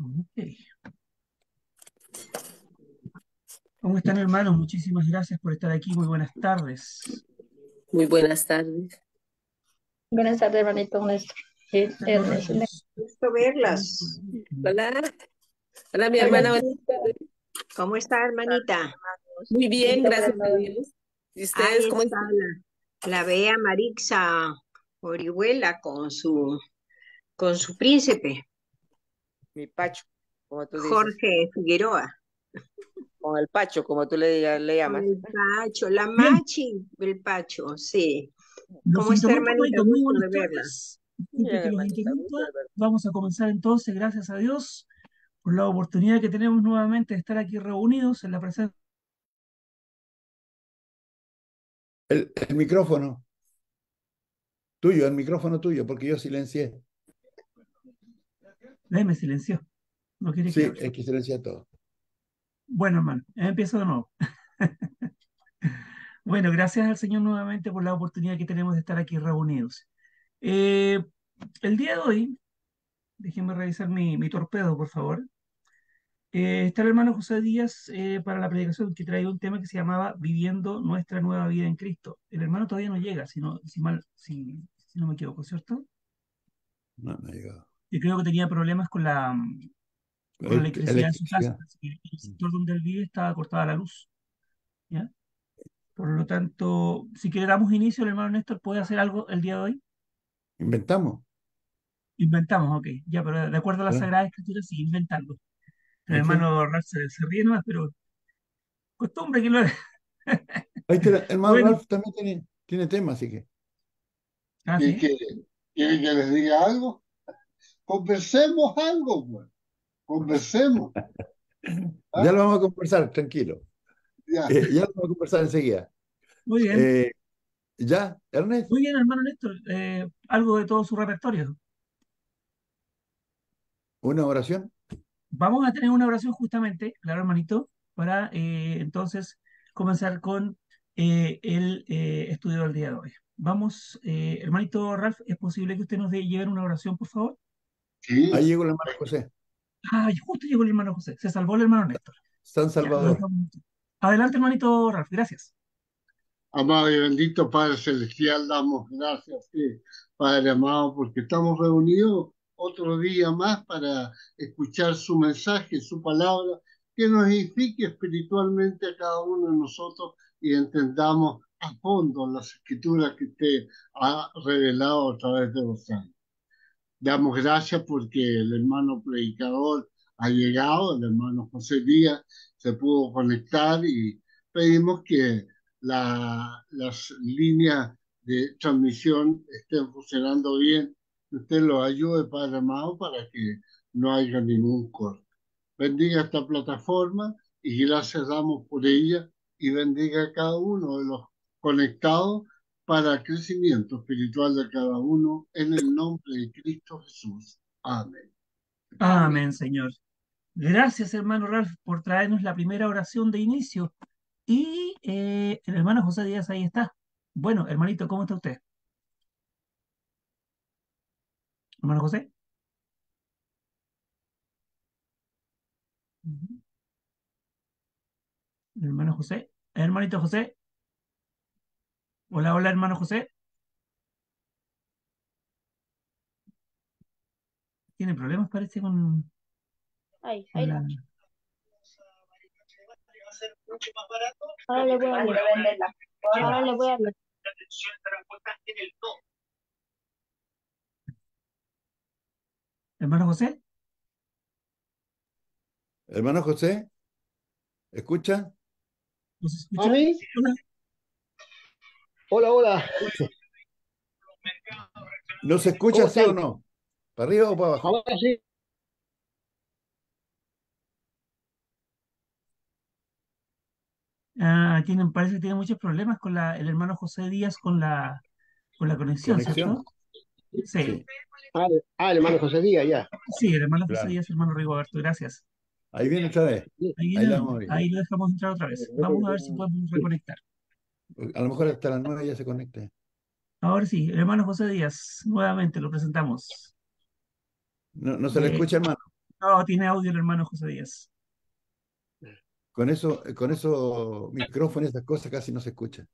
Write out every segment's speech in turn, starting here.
Ok. ¿Cómo están, hermanos? Muchísimas gracias por estar aquí. Muy buenas tardes. Muy buenas tardes. Buenas tardes, hermanito Néstor. Ernest. Saludos. Gusto verlas. Hola. Hola, mi Hola, hermana. tía. Buenas tardes. ¿Cómo está, hermanita? Muy bien, Listo para gracias a nada. Dios. ¿Y ustedes Ahí cómo está están? la bella Marixa Orihuela con su príncipe, Mi Pacho, como tú dices. Jorge Figueroa. Con el Pacho, como tú le Con llamas. el Pacho, la Bien, Machi, el Pacho, sí. lo ¿Cómo siento está, mucho, hermanita? hermanito. Muy Gusto buenas de verla. tardes. Disculpe Bien, que los hermanita, interrumpa. gusto de ver. Vamos a comenzar entonces, gracias a Dios, por la oportunidad que tenemos nuevamente de estar aquí reunidos en la presencia. El micrófono tuyo, el micrófono tuyo, porque yo silencié. Me silenció. No quiere que Sí, hable. es que silencié todo. Bueno, hermano, empiezo de nuevo. Bueno, gracias al Señor nuevamente por la oportunidad que tenemos de estar aquí reunidos. Eh, el día de hoy, déjenme revisar mi torpedo, por favor. Está el hermano José Díaz para la predicación que trae un tema que se llamaba Viviendo nuestra nueva vida en Cristo. El hermano todavía no llega, si no me equivoco, ¿cierto? No, no ha llegado. Yo creo que tenía problemas con la electricidad en su casa, Electricidad. así que el sector donde él vive estaba cortada la luz, ¿ya? Por lo tanto, si que le damos inicio, el hermano Néstor puede hacer algo el día de hoy. Inventamos. Inventamos, ok, ya, pero de acuerdo a la ¿Eh? Sagrada Escritura, sigue inventando. El ¿Ok? hermano Ralph se ríe nomás, pero costumbre que lo haga. Ahí está, el hermano Bueno, Ralph también tiene tema, así que. ah, ¿Qué sí. quiere? ¿Quiere que les diga algo? Conversemos algo, pues. Conversemos. Ya ¿Ah? lo vamos a conversar, tranquilo. Ya. Ya lo vamos a conversar enseguida. Muy bien. Eh, ¿Ya, Ernest? Muy bien, hermano Néstor. Algo de todo su repertorio. ¿Una oración? Vamos a tener una oración justamente, claro, hermanito, para entonces comenzar con el estudio del día de hoy. Vamos, hermanito Ralph, ¿es posible que usted nos lleve una oración, por favor? Ahí Sí. llegó el hermano José, Ah, justo llegó el hermano José. Se salvó el hermano Néstor. San Ya, lo Salvador. dejamos. Adelante, hermanito Ralph. Gracias. Amado y bendito Padre Celestial, damos gracias, sí, Padre amado, porque estamos reunidos otro día más para escuchar su mensaje, su palabra, que nos edifique espiritualmente a cada uno de nosotros y entendamos a fondo las escrituras que usted ha revelado a través de los años. Damos gracias porque el hermano predicador ha llegado, el hermano José Díaz se pudo conectar y pedimos que las líneas de transmisión estén funcionando bien. Que usted lo ayude, Padre amado, para que no haya ningún corte. Bendiga esta plataforma y gracias damos por ella y bendiga a cada uno de los conectados para el crecimiento espiritual de cada uno en el nombre de Cristo Jesús. Amén. Amén, Señor. Gracias, hermano Ralph, por traernos la primera oración de inicio. Y el hermano José Díaz ahí está. Bueno, hermanito, ¿cómo está usted? Hermano José. Ujú. Hermano José. Hermanito José. Hola, hola, hermano José. Tiene problemas, parece, Ahí, con ahí la... la. Ahora le voy a hablar. Ahora le voy a hablar. Hermano José. Hermano José, ¿escucha? ¿Nos ¿A escucha? mí? Hola. Hola, hola. ¿No se ¿Cómo escucha, sí o están? no? ¿Para arriba o para abajo? Ahora sí. Ah, parece que tiene muchos problemas con el hermano José Díaz con la conexión, ¿Conexión? ¿cierto? Sí, Sí, El hermano José Díaz, ya. sí, el hermano José claro. Díaz, hermano Rigoberto, gracias. Ahí viene otra vez. Sí. Ahí Ahí viene, la de vamos nuevo. a ver. Ahí lo dejamos entrar otra vez. Vamos a ver si podemos reconectar. A lo mejor hasta las 9 ya se conecte. Ahora sí, el hermano José Díaz, nuevamente lo presentamos. No se le Eh, escucha, hermano. No, tiene audio el hermano José Díaz. Con eso, micrófono y esas cosas casi no se escucha.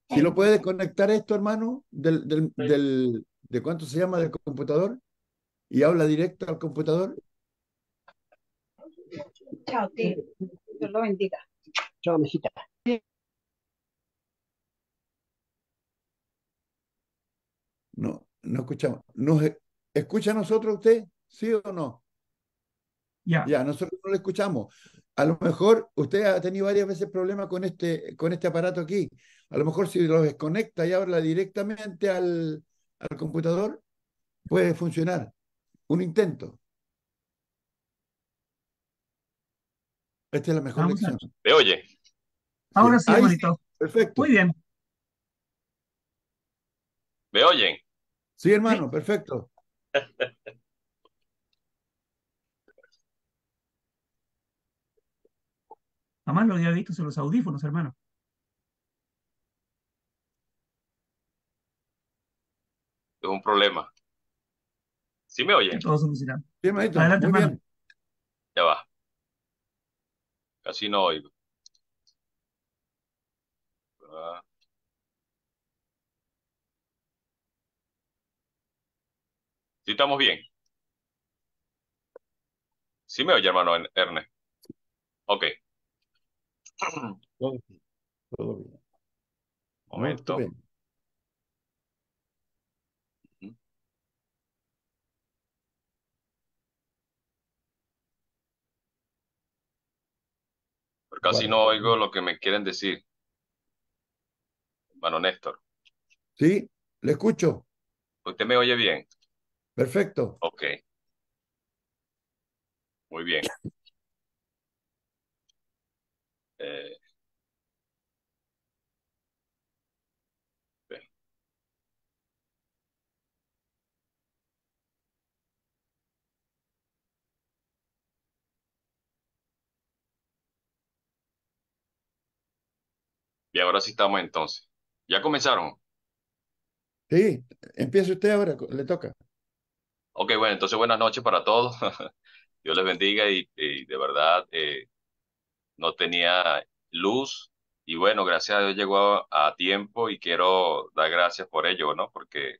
Si lo puede desconectar esto, hermano, ¿de cuánto se llama del computador? Y habla directo al computador. Chao, tío. Dios lo bendiga. Chao, mijita. No, no escuchamos. ¿Escucha a nosotros usted? ¿Sí o no? Ya, Ya, nosotros no lo escuchamos. A lo mejor usted ha tenido varias veces problemas con este aparato aquí. A lo mejor si lo desconecta y habla directamente al computador, puede funcionar. Un intento. Esta es la mejor vamos a lección. ver. ¿Me oye? Ahora Sí, sí, ahí sí, hermanito. perfecto. Muy bien. ¿Me oyen? Sí, Sí, hermano, perfecto. jamás lo había visto en los audífonos, hermano. Es un problema. ¿Sí me Que oyen? todo solucionado. Sí, hermanito, Adelante, muy hermano. bien. Ya va. Casi no oigo. Ah, ¿sí estamos bien? ¿Sí me oye, hermano Ernest? Ok. Todo bien. Todo bien. No, Momento. estupendo. Ujú. Pero casi Guarda. no oigo lo que me quieren decir, hermano Néstor. Sí, le escucho. ¿Usted me oye bien? Perfecto. Ok, muy bien. Eh, bien. Bien, ahora sí estamos entonces. ¿Ya comenzaron? Sí, empiece usted ahora, le toca. Ok, bueno, entonces buenas noches para todos. Dios les bendiga y de verdad no tenía luz y bueno, gracias a Dios llegó a tiempo y quiero dar gracias por ello, ¿no? Porque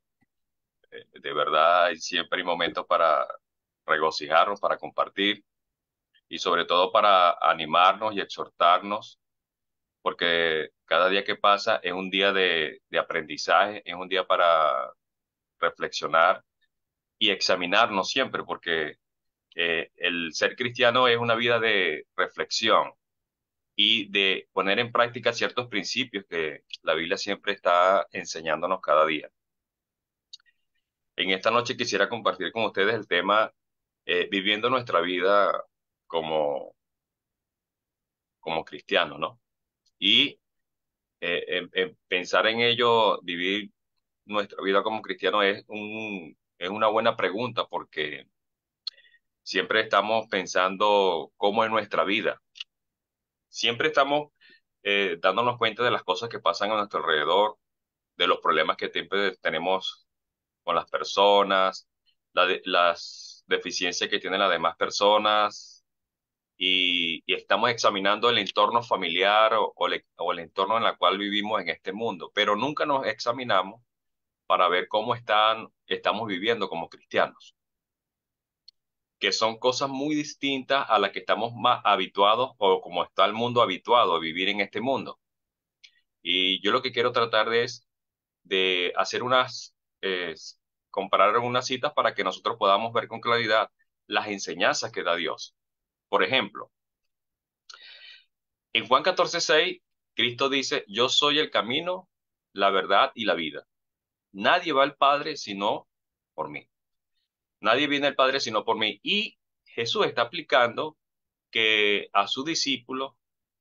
de verdad siempre hay momentos para regocijarnos, para compartir y sobre todo para animarnos y exhortarnos, porque cada día que pasa es un día de aprendizaje, es un día para reflexionar y examinarnos siempre, porque el ser cristiano es una vida de reflexión y de poner en práctica ciertos principios que la Biblia siempre está enseñándonos cada día. En esta noche quisiera compartir con ustedes el tema viviendo nuestra vida como, como cristianos, ¿no? Y en pensar en ello, vivir nuestra vida como cristianos es una buena pregunta porque siempre estamos pensando cómo es nuestra vida. Siempre estamos dándonos cuenta de las cosas que pasan a nuestro alrededor, de los problemas que siempre tenemos con las personas, las deficiencias que tienen las demás personas y estamos examinando el entorno familiar o el entorno en el cual vivimos en este mundo, pero nunca nos examinamos para ver cómo estamos viviendo como cristianos, que son cosas muy distintas a las que estamos más habituados o como está el mundo habituado a vivir en este mundo. Y yo lo que quiero tratar es de hacer eh, comparar unas citas para que nosotros podamos ver con claridad las enseñanzas que da Dios. Por ejemplo, en Juan 14:6, Cristo dice, yo soy el camino, la verdad y la vida. Nadie va al Padre sino por mí. Nadie viene al Padre sino por mí. Y Jesús está aplicando que a sus discípulos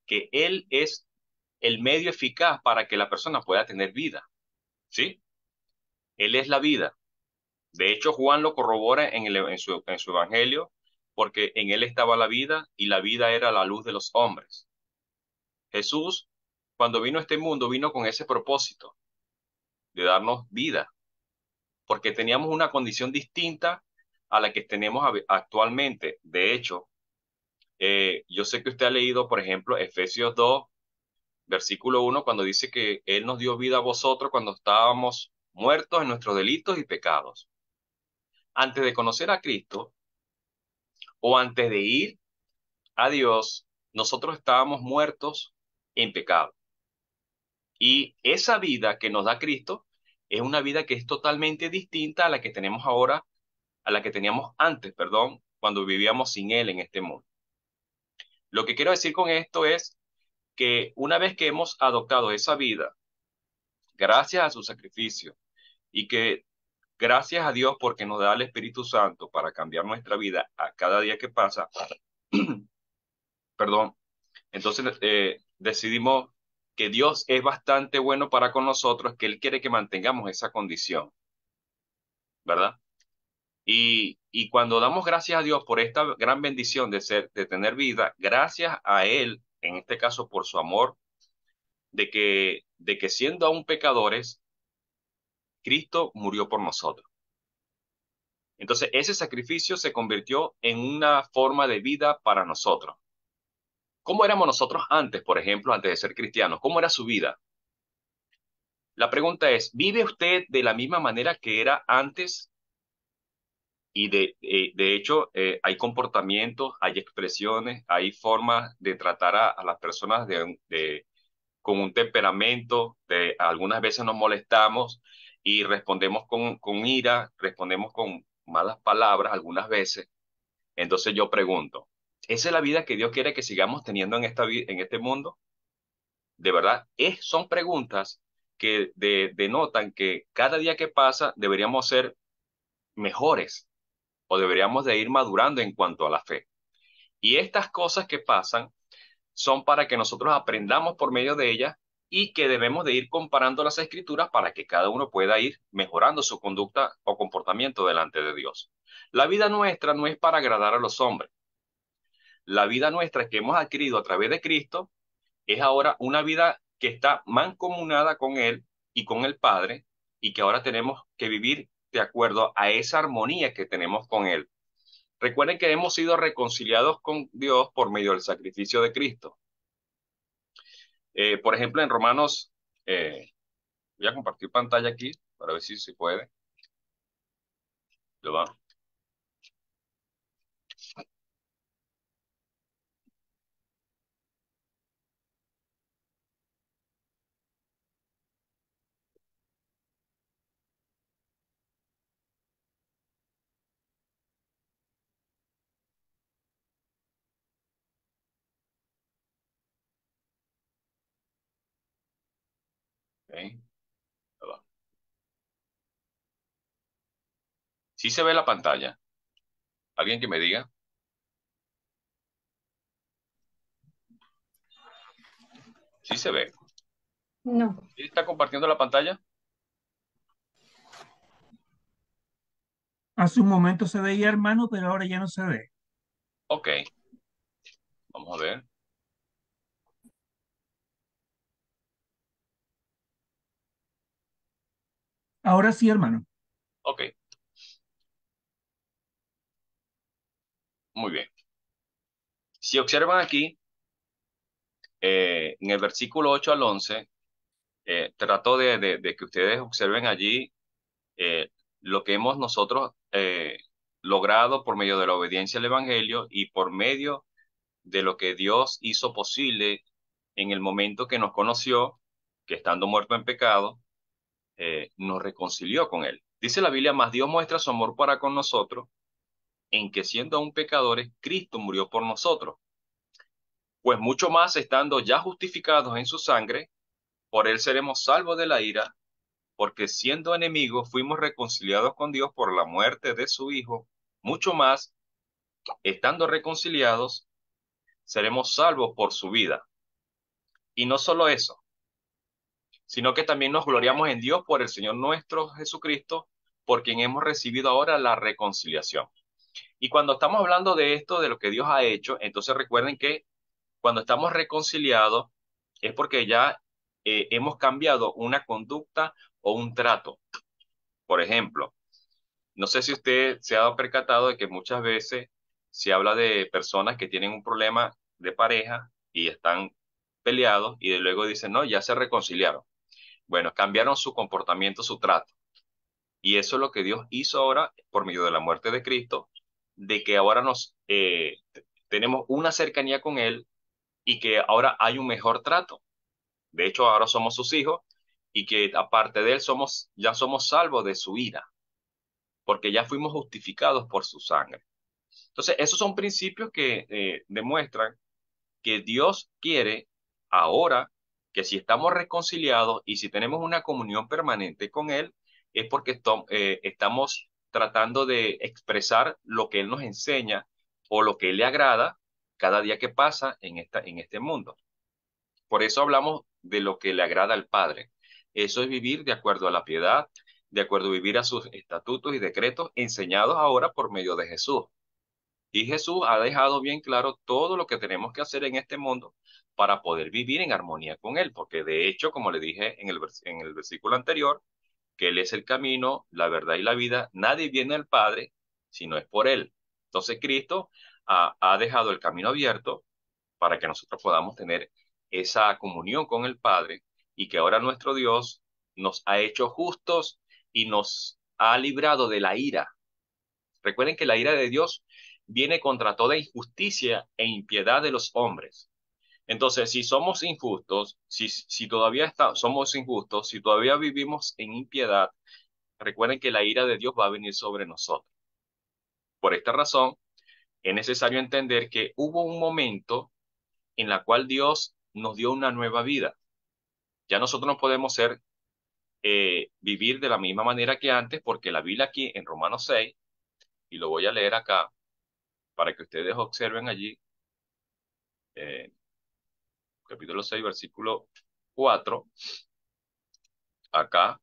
que Él es el medio eficaz para que la persona pueda tener vida. ¿Sí? Él es la vida. De hecho, Juan lo corrobora en su evangelio, porque en él estaba la vida y la vida era la luz de los hombres. Jesús, cuando vino a este mundo, vino con ese propósito de darnos vida. porque teníamos una condición distinta a la que tenemos actualmente. De hecho, yo sé que usted ha leído, por ejemplo, Efesios 2, versículo 1, cuando dice que Él nos dio vida a vosotros cuando estábamos muertos en nuestros delitos y pecados. Antes de conocer a Cristo o antes de ir a Dios, nosotros estábamos muertos en pecado. Y esa vida que nos da Cristo es una vida que es totalmente distinta a la que tenemos ahora, a la que teníamos antes, perdón, cuando vivíamos sin Él en este mundo. Lo que quiero decir con esto es que una vez que hemos adoptado esa vida, gracias a su sacrificio, y que gracias a Dios porque nos da el Espíritu Santo para cambiar nuestra vida a cada día que pasa, perdón, entonces decidimos que Dios es bastante bueno para con nosotros, que Él quiere que mantengamos esa condición, ¿verdad? Y cuando damos gracias a Dios por esta gran bendición de tener vida, gracias a Él, en este caso por su amor, de que siendo aún pecadores, Cristo murió por nosotros. Entonces, ese sacrificio se convirtió en una forma de vida para nosotros. ¿Cómo éramos nosotros antes, por ejemplo, antes de ser cristianos? ¿Cómo era su vida? La pregunta es, ¿vive usted de la misma manera que era antes? Y de hecho, hay comportamientos, hay expresiones, hay formas de tratar a las personas con un temperamento, algunas veces nos molestamos y respondemos con ira, respondemos con malas palabras algunas veces. Entonces yo pregunto, ¿esa es la vida que Dios quiere que sigamos teniendo en este mundo? De verdad, son preguntas que denotan que cada día que pasa deberíamos ser mejores o deberíamos de ir madurando en cuanto a la fe. Y estas cosas que pasan son para que nosotros aprendamos por medio de ellas y que debemos de ir comparando las escrituras para que cada uno pueda ir mejorando su conducta o comportamiento delante de Dios. La vida nuestra no es para agradar a los hombres. La vida nuestra que hemos adquirido a través de Cristo es ahora una vida que está mancomunada con Él y con el Padre y que ahora tenemos que vivir de acuerdo a esa armonía que tenemos con Él. Recuerden que hemos sido reconciliados con Dios por medio del sacrificio de Cristo. Por ejemplo, en Romanos, voy a compartir pantalla aquí para ver si se puede. ¿Lo va? Okay, lo va. ¿Sí se ve la pantalla? ¿Alguien que me diga? ¿Sí se ve? No. ¿Sí está compartiendo la pantalla? Hace un momento se veía, hermano, pero ahora ya no se ve. Ok, vamos a ver. Ahora sí, hermano. Ok, muy bien. Si observan aquí, en el versículo 8 al 11, trato de que ustedes observen allí eh, lo que hemos nosotros logrado por medio de la obediencia al Evangelio y por medio de lo que Dios hizo posible en el momento que nos conoció, que estando muerto en pecado, nos reconcilió con Él. Dice la Biblia, más Dios muestra su amor para con nosotros, en que siendo aún pecadores, Cristo murió por nosotros. Pues mucho más estando ya justificados en su sangre, por Él seremos salvos de la ira, porque siendo enemigos fuimos reconciliados con Dios por la muerte de su Hijo, mucho más, estando reconciliados, seremos salvos por su vida. Y no solo eso, sino que también nos gloriamos en Dios por el Señor nuestro Jesucristo, por quien hemos recibido ahora la reconciliación. Y cuando estamos hablando de esto, de lo que Dios ha hecho, entonces recuerden que cuando estamos reconciliados es porque ya hemos cambiado una conducta o un trato. Por ejemplo, No sé si usted se ha dado percatado de que muchas veces se habla de personas que tienen un problema de pareja y están peleados y de luego dicen, no, ya se reconciliaron. Bueno, cambiaron su comportamiento, su trato. Y eso es lo que Dios hizo ahora por medio de la muerte de Cristo, de que ahora tenemos una cercanía con Él y que ahora hay un mejor trato. De hecho, ahora somos sus hijos y que aparte de Él ya somos salvos de su ira, porque ya fuimos justificados por su sangre. Entonces, esos son principios que demuestran que Dios quiere ahora que si estamos reconciliados y si tenemos una comunión permanente con Él, es porque estamos tratando de expresar lo que Él nos enseña o lo que Él le agrada cada día que pasa en este mundo. Por eso hablamos de lo que le agrada al Padre. Eso es vivir de acuerdo a la piedad, de acuerdo a vivir a sus estatutos y decretos enseñados ahora por medio de Jesús. Y Jesús ha dejado bien claro todo lo que tenemos que hacer en este mundo para poder vivir en armonía con Él, porque de hecho, como le dije en el versículo anterior, que Él es el camino, la verdad y la vida, nadie viene al Padre si no es por Él. Entonces Cristo ha dejado el camino abierto para que nosotros podamos tener esa comunión con el Padre y que ahora nuestro Dios nos ha hecho justos y nos ha librado de la ira. Recuerden que la ira de Dios viene contra toda injusticia e impiedad de los hombres. Entonces, si somos injustos, si todavía somos injustos, si todavía vivimos en impiedad, recuerden que la ira de Dios va a venir sobre nosotros. Por esta razón, es necesario entender que hubo un momento en la cual Dios nos dio una nueva vida. Ya nosotros no podemos vivir de la misma manera que antes, porque la Biblia aquí en Romanos 6, y lo voy a leer acá para que ustedes observen allí, eh, capítulo 6, versículo 4, acá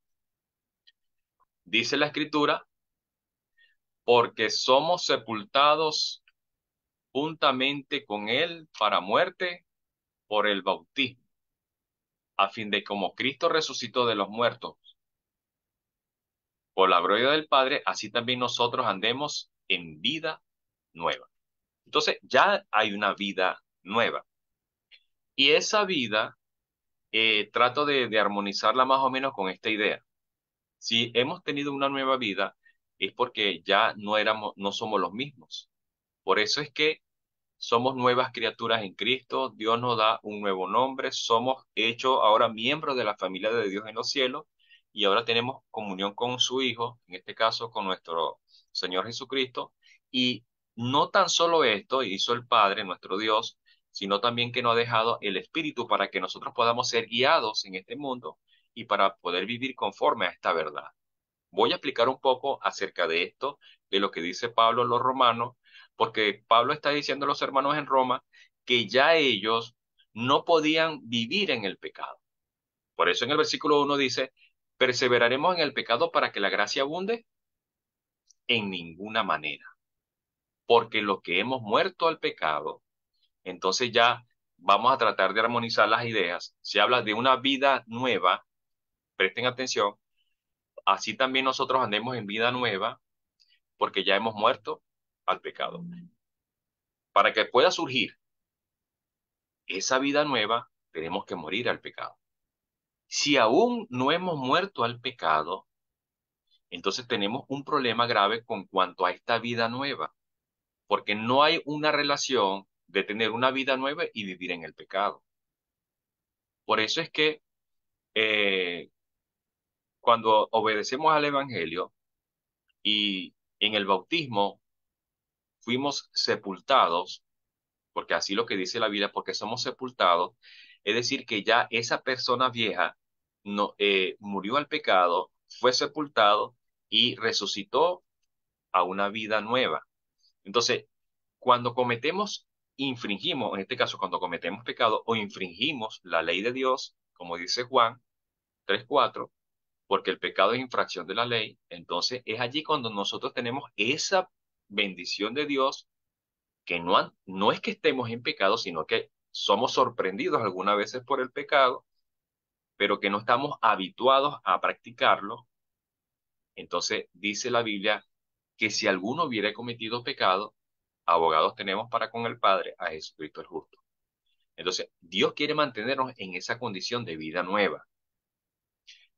dice la escritura, porque somos sepultados juntamente con Él para muerte por el bautismo, a fin de como Cristo resucitó de los muertos por la gloria del Padre, así también nosotros andemos en vida nueva. Entonces ya hay una vida nueva. Y esa vida, trato de armonizarla más o menos con esta idea. Si hemos tenido una nueva vida, es porque ya no somos los mismos. Por eso es que somos nuevas criaturas en Cristo, Dios nos da un nuevo nombre, somos hechos ahora miembros de la familia de Dios en los cielos y ahora tenemos comunión con su Hijo, en este caso con nuestro Señor Jesucristo. Y no tan solo esto hizo el Padre, nuestro Dios, sino también que nos ha dejado el Espíritu para que nosotros podamos ser guiados en este mundo y para poder vivir conforme a esta verdad. Voy a explicar un poco acerca de esto, de lo que dice Pablo a los romanos, porque Pablo está diciendo a los hermanos en Roma que ya ellos no podían vivir en el pecado. Por eso en el versículo 1 dice, ¿perseveraremos en el pecado para que la gracia abunde? En ninguna manera, porque lo que hemos muerto al pecado, entonces ya vamos a tratar de armonizar las ideas. Se habla de una vida nueva, presten atención, así también nosotros andemos en vida nueva porque ya hemos muerto al pecado. Para que pueda surgir esa vida nueva, tenemos que morir al pecado. Si aún no hemos muerto al pecado, entonces tenemos un problema grave con cuanto a esta vida nueva, porque no hay una relación de tener una vida nueva y vivir en el pecado. Por eso es que eh, cuando obedecemos al Evangelio y en el bautismo fuimos sepultados, porque así lo que dice la Biblia, porque somos sepultados, es decir, que ya esa persona vieja no, murió al pecado, fue sepultado y resucitó a una vida nueva. Entonces, cuando infringimos, en este caso, cuando cometemos pecado o infringimos la ley de Dios, como dice Juan 3:4, porque el pecado es infracción de la ley, entonces es allí cuando nosotros tenemos esa bendición de Dios que no es que estemos en pecado, sino que somos sorprendidos algunas veces por el pecado, pero que no estamos habituados a practicarlo. Entonces dice la Biblia que si alguno hubiera cometido pecado, abogados tenemos para con el Padre, a Jesucristo el justo. Entonces, Dios quiere mantenernos en esa condición de vida nueva,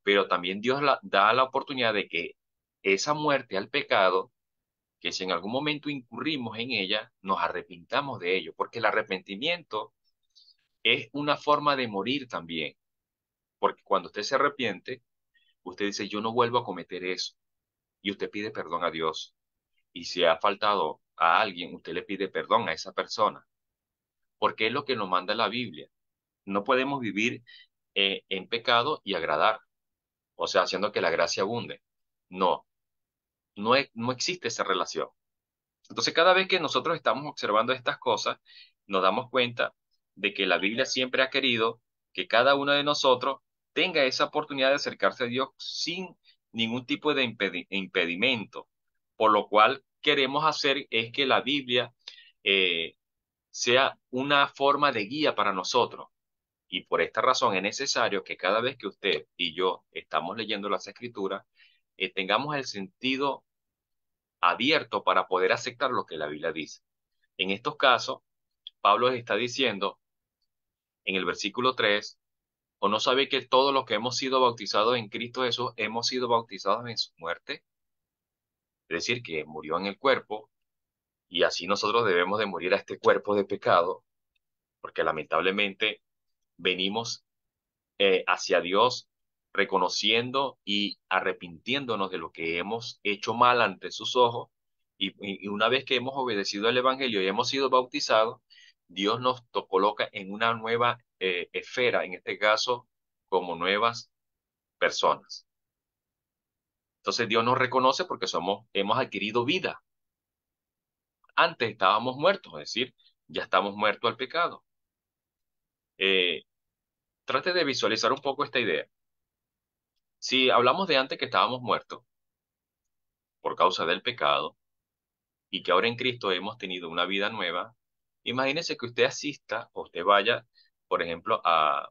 pero también Dios da la oportunidad de que esa muerte al pecado, que si en algún momento incurrimos en ella, nos arrepintamos de ello, porque el arrepentimiento es una forma de morir también, porque cuando usted se arrepiente, usted dice, yo no vuelvo a cometer eso, y usted pide perdón a Dios. Y si ha faltado a alguien, usted le pide perdón a esa persona, porque es lo que nos manda la Biblia. No podemos vivir en pecado y agradar, o sea, haciendo que la gracia abunde. No, no existe esa relación. Entonces, cada vez que nosotros estamos observando estas cosas, nos damos cuenta de que la Biblia siempre ha querido que cada uno de nosotros tenga esa oportunidad de acercarse a Dios sin ningún tipo de impedimento. Por lo cual queremos hacer es que la Biblia eh, sea una forma de guía para nosotros. Y por esta razón es necesario que cada vez que usted y yo estamos leyendo las Escrituras, tengamos el sentido abierto para poder aceptar lo que la Biblia dice. En estos casos, Pablo les está diciendo en el versículo 3, ¿o no sabe que todos los que hemos sido bautizados en Cristo Jesús hemos sido bautizados en su muerte? Es decir, que murió en el cuerpo y así nosotros debemos de morir a este cuerpo de pecado, porque lamentablemente venimos hacia Dios reconociendo y arrepintiéndonos de lo que hemos hecho mal ante sus ojos. Y una vez que hemos obedecido al Evangelio y hemos sido bautizados, Dios nos coloca en una nueva esfera, en este caso, como nuevas personas. Entonces Dios nos reconoce porque hemos adquirido vida. Antes estábamos muertos, es decir, ya estamos muertos al pecado. Eh, Trate de visualizar un poco esta idea. Si hablamos de antes que estábamos muertos por causa del pecado y que ahora en Cristo hemos tenido una vida nueva, imagínese que usted asista o usted vaya, por ejemplo, a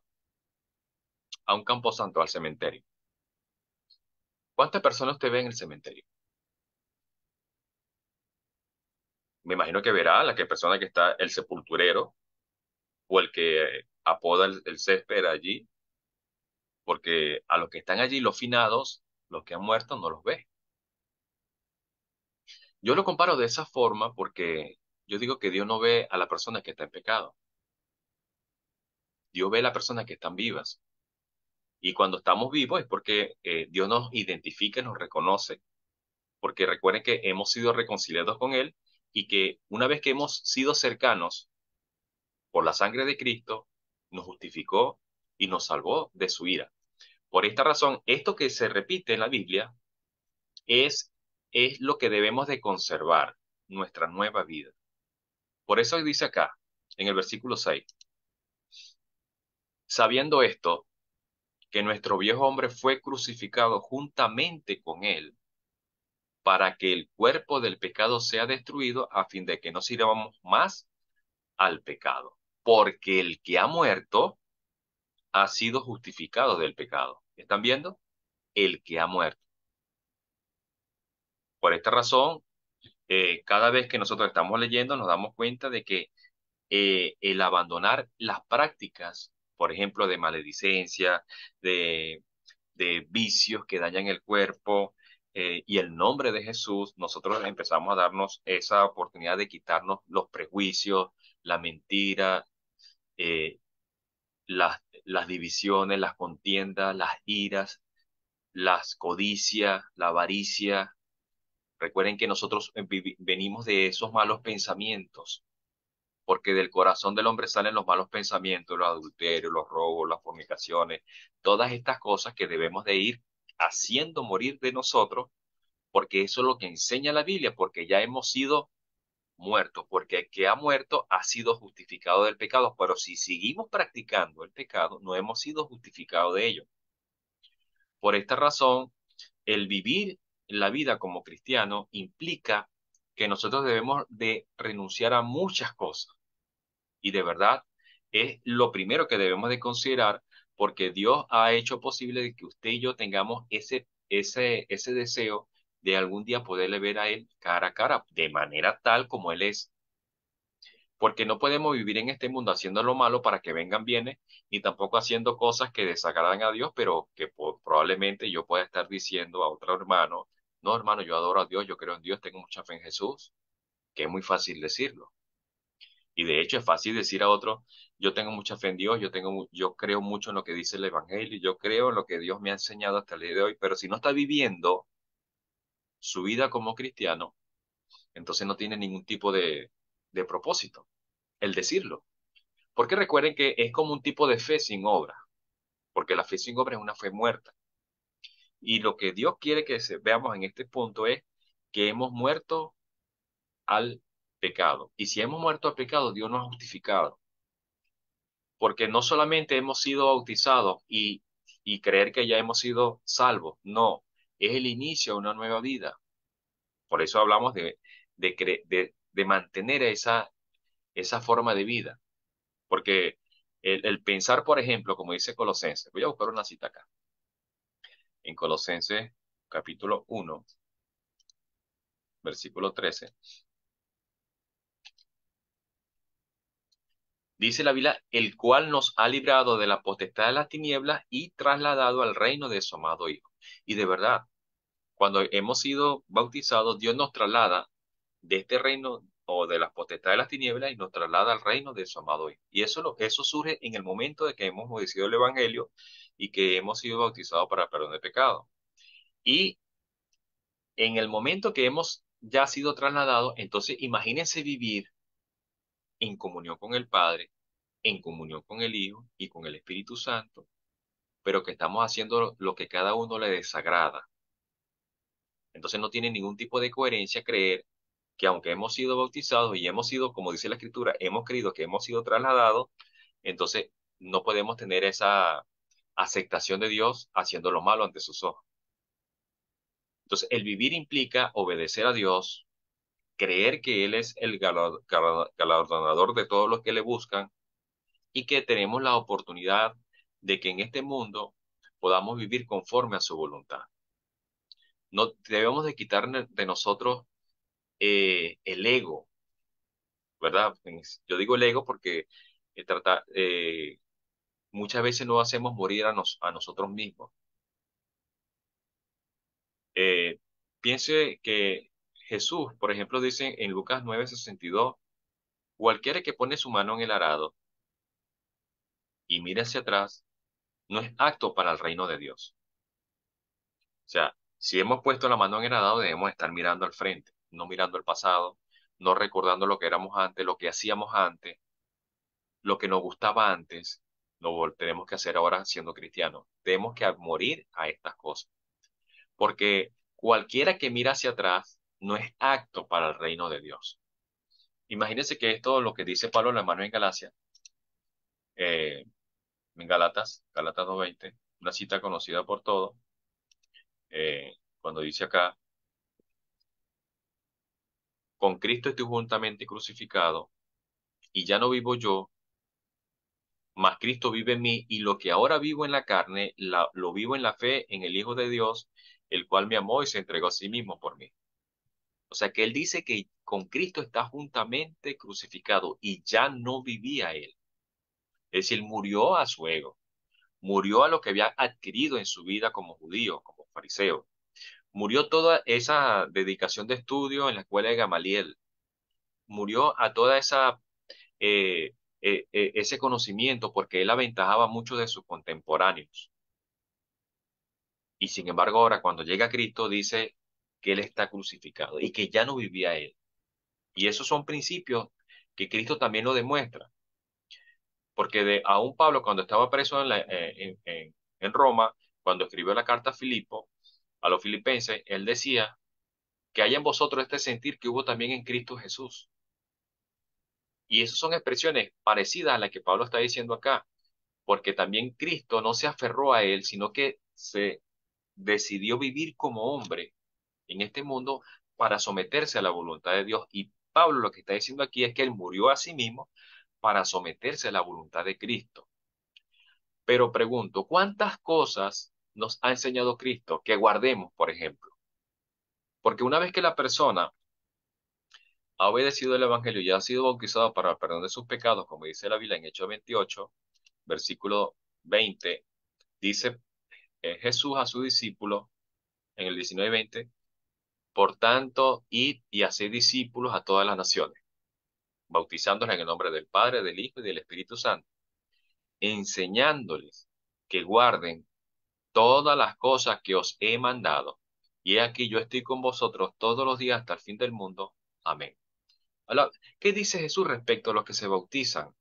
un camposanto, al cementerio. ¿Cuántas personas usted ve en el cementerio? Me imagino que verá la persona que está, el sepulturero o el que apoda el césped allí, porque a los que están allí, los finados, los que han muerto, no los ve. Yo lo comparo de esa forma porque yo digo que Dios no ve a la persona que está en pecado. Dios ve a las personas que están vivas. Y cuando estamos vivos es porque Dios nos identifica, nos reconoce, porque recuerden que hemos sido reconciliados con Él y que una vez que hemos sido cercanos por la sangre de Cristo, nos justificó y nos salvó de su ira. Por esta razón, esto que se repite en la Biblia es, es lo que debemos de conservar, nuestra nueva vida. Por eso dice acá, en el versículo 6, sabiendo esto, que nuestro viejo hombre fue crucificado juntamente con él, para que el cuerpo del pecado sea destruido, a fin de que no sirvamos más al pecado. Porque el que ha muerto ha sido justificado del pecado. ¿Están viendo? El que ha muerto. Por esta razón, cada vez que nosotros estamos leyendo, nos damos cuenta de que el abandonar las prácticas, por ejemplo, de maledicencia, de, de vicios que dañan el cuerpo, y el nombre de Jesús, nosotros empezamos a darnos esa oportunidad de quitarnos los prejuicios, la mentira, eh, las divisiones, las contiendas, las iras, las codicias, la avaricia. Recuerden que nosotros venimos de esos malos pensamientos, porque del corazón del hombre salen los malos pensamientos, los adulterios, los robos, las fornicaciones, todas estas cosas que debemos de ir haciendo morir de nosotros, porque eso es lo que enseña la Biblia, porque ya hemos sido muertos, porque el que ha muerto ha sido justificado del pecado, pero si seguimos practicando el pecado, no hemos sido justificados de ello. Por esta razón, el vivir la vida como cristiano implica que nosotros debemos de renunciar a muchas cosas. Y de verdad es lo primero que debemos de considerar, porque Dios ha hecho posible de que usted y yo tengamos ese deseo de algún día poderle ver a Él cara a cara, de manera tal como Él es. Porque no podemos vivir en este mundo haciendo lo malo para que vengan bienes, ni tampoco haciendo cosas que desagradan a Dios, pero que probablemente yo pueda estar diciendo a otro hermano, no hermano, yo adoro a Dios, yo creo en Dios, tengo mucha fe en Jesús, que es muy fácil decirlo. Y de hecho es fácil decir a otro, yo tengo mucha fe en Dios, yo creo mucho en lo que dice el Evangelio, yo creo en lo que Dios me ha enseñado hasta el día de hoy, pero si no está viviendo su vida como cristiano, entonces no tiene ningún tipo de propósito el decirlo. Porque recuerden que es como un tipo de fe sin obra, porque la fe sin obra es una fe muerta. Y lo que Dios quiere que veamos en este punto es que hemos muerto al pecado. Y si hemos muerto al pecado, Dios nos ha justificado. Porque no solamente hemos sido bautizados y creer que ya hemos sido salvos, no, es el inicio de una nueva vida. Por eso hablamos de mantener esa forma de vida. Porque el pensar, por ejemplo, como dice Colosenses, voy a buscar una cita acá, en Colosenses capítulo 1, versículo 13, dice la Biblia, el cual nos ha librado de la potestad de las tinieblas y trasladado al reino de su amado Hijo. Y de verdad, cuando hemos sido bautizados, Dios nos traslada de este reino o de las potestades de las tinieblas y nos traslada al reino de su amado Hijo. Y eso surge en el momento de que hemos obedecido el Evangelio y que hemos sido bautizados para el perdón de pecado. Y en el momento que hemos ya sido trasladados, entonces imagínense vivir en comunión con el Padre, en comunión con el Hijo y con el Espíritu Santo, pero que estamos haciendo lo que cada uno le desagrada. Entonces no tiene ningún tipo de coherencia creer que aunque hemos sido bautizados y hemos sido, como dice la Escritura, hemos creído que hemos sido trasladados, entonces no podemos tener esa aceptación de Dios haciendo lo malo ante sus ojos. Entonces el vivir implica obedecer a Dios, creer que Él es el galardonador de todos los que le buscan y que tenemos la oportunidad de que en este mundo podamos vivir conforme a su voluntad. No debemos de quitar de nosotros el ego, ¿verdad? Yo digo el ego porque muchas veces no hacemos morir a nosotros mismos. Eh, Piense que Jesús, por ejemplo, dice en Lucas 9:62, cualquiera que pone su mano en el arado y mira hacia atrás, no es apto para el reino de Dios. O sea, si hemos puesto la mano en el arado, debemos estar mirando al frente, no mirando al pasado, no recordando lo que éramos antes, lo que hacíamos antes, lo que nos gustaba antes, tenemos que hacer ahora siendo cristianos. Tenemos que morir a estas cosas, porque cualquiera que mira hacia atrás no es apto para el reino de Dios. Imagínense que esto es lo que dice Pablo en la mano en Galacia, eh, en Galatas 2:20, una cita conocida por todos, cuando dice acá, con Cristo estoy juntamente crucificado, y ya no vivo yo, mas Cristo vive en mí, y lo que ahora vivo en la carne, lo vivo en la fe en el Hijo de Dios, el cual me amó y se entregó a sí mismo por mí. O sea que él dice que con Cristo está juntamente crucificado y ya no vivía él. Es decir, murió a su ego, murió a lo que había adquirido en su vida como judío, como fariseo. Murió toda esa dedicación de estudio en la escuela de Gamaliel. Murió a toda eh, ese conocimiento porque él aventajaba mucho de sus contemporáneos. Y sin embargo, ahora cuando llega Cristo dice que él está crucificado y que ya no vivía él. Y esos son principios que Cristo también lo demuestra. Porque aún Pablo, cuando estaba preso en Roma, cuando escribió la carta a Filipo, a los filipenses, él decía que haya en vosotros este sentir que hubo también en Cristo Jesús. Y esas son expresiones parecidas a las que Pablo está diciendo acá, porque también Cristo no se aferró a él, sino que se decidió vivir como hombre en este mundo para someterse a la voluntad de Dios. Y Pablo lo que está diciendo aquí es que él murió a sí mismo para someterse a la voluntad de Cristo. Pero pregunto, ¿cuántas cosas nos ha enseñado Cristo que guardemos, por ejemplo? Porque una vez que la persona ha obedecido el Evangelio y ha sido bautizado para el perdón de sus pecados, como dice la Biblia en Hechos 28, versículo 20, dice Jesús a sus discípulos en el 19:20, por tanto, id y haced discípulos a todas las naciones, bautizándolos en el nombre del Padre, del Hijo y del Espíritu Santo, enseñándoles que guarden todas las cosas que os he mandado. Y he aquí yo estoy con vosotros todos los días hasta el fin del mundo. Amén. Ahora, ¿qué dice Jesús respecto a los que se bautizan?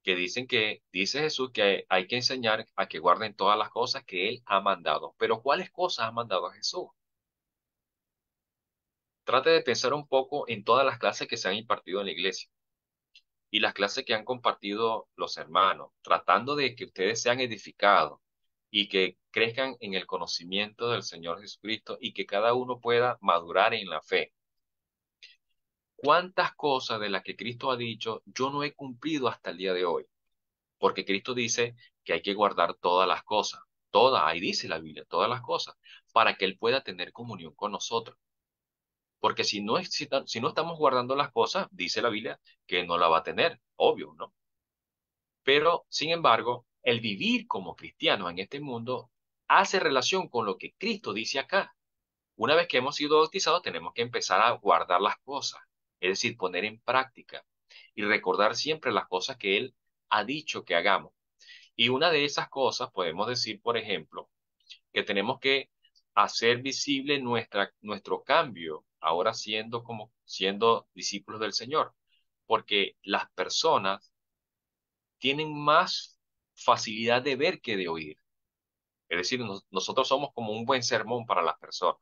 Que dicen que, dice Jesús que hay que enseñar a que guarden todas las cosas que Él ha mandado. Pero ¿cuáles cosas ha mandado Jesús? Trate de pensar un poco en todas las clases que se han impartido en la iglesia y las clases que han compartido los hermanos, tratando de que ustedes sean edificados y que crezcan en el conocimiento del Señor Jesucristo y que cada uno pueda madurar en la fe. ¿Cuántas cosas de las que Cristo ha dicho yo no he cumplido hasta el día de hoy? Porque Cristo dice que hay que guardar todas las cosas, todas, ahí dice la Biblia, todas las cosas, para que Él pueda tener comunión con nosotros. Porque si no estamos guardando las cosas, dice la Biblia, que no la va a tener, obvio, ¿no? Pero, sin embargo, el vivir como cristianos en este mundo hace relación con lo que Cristo dice acá. Una vez que hemos sido bautizados, tenemos que empezar a guardar las cosas, es decir, poner en práctica y recordar siempre las cosas que Él ha dicho que hagamos. Y una de esas cosas podemos decir, por ejemplo, que tenemos que hacer visible nuestro cambio, ahora siendo discípulos del Señor, porque las personas tienen más facilidad de ver que de oír. Es decir, nosotros somos como un buen sermón para las personas.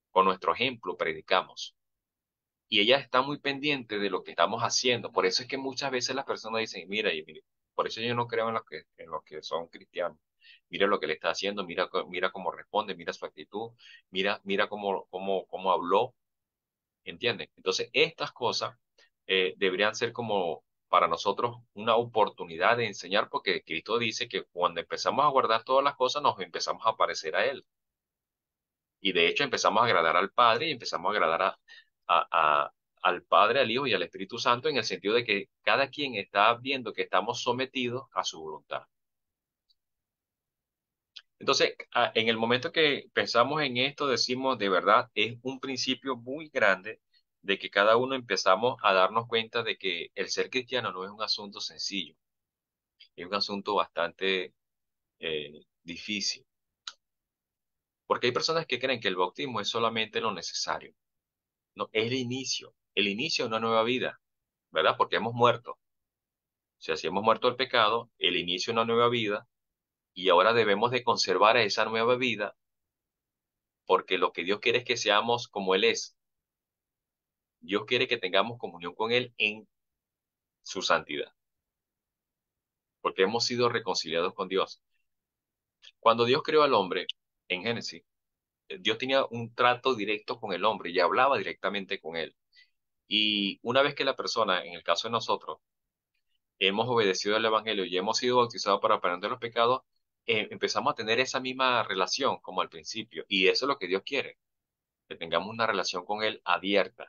Con nuestro ejemplo predicamos. Y ella está muy pendiente de lo que estamos haciendo. Por eso es que muchas veces las personas dicen, mira, y mire, por eso yo no creo en los que son cristianos. Mira lo que le está haciendo, mira cómo responde, mira su actitud, mira cómo habló, ¿entiendes? Entonces, estas cosas deberían ser como para nosotros una oportunidad de enseñar, porque Cristo dice que cuando empezamos a guardar todas las cosas, nos empezamos a parecer a Él. Y de hecho empezamos a agradar al Padre y empezamos a agradar al Padre, al Hijo y al Espíritu Santo en el sentido de que cada quien está viendo que estamos sometidos a su voluntad. Entonces, en el momento que pensamos en esto, decimos de verdad, es un principio muy grande de que cada uno empezamos a darnos cuenta de que el ser cristiano no es un asunto sencillo, es un asunto bastante difícil. Porque hay personas que creen que el bautismo es solamente lo necesario. No, es el inicio de una nueva vida, ¿verdad? Porque hemos muerto. O sea, si hemos muerto el pecado, el inicio de una nueva vida, y ahora debemos de conservar esa nueva vida, porque lo que Dios quiere es que seamos como Él es. Dios quiere que tengamos comunión con Él en su santidad, porque hemos sido reconciliados con Dios. Cuando Dios creó al hombre, en Génesis, Dios tenía un trato directo con el hombre y hablaba directamente con él. Y una vez que la persona, en el caso de nosotros, hemos obedecido el Evangelio y hemos sido bautizados para perdón de los pecados, empezamos a tener esa misma relación como al principio. Y eso es lo que Dios quiere, que tengamos una relación con Él abierta.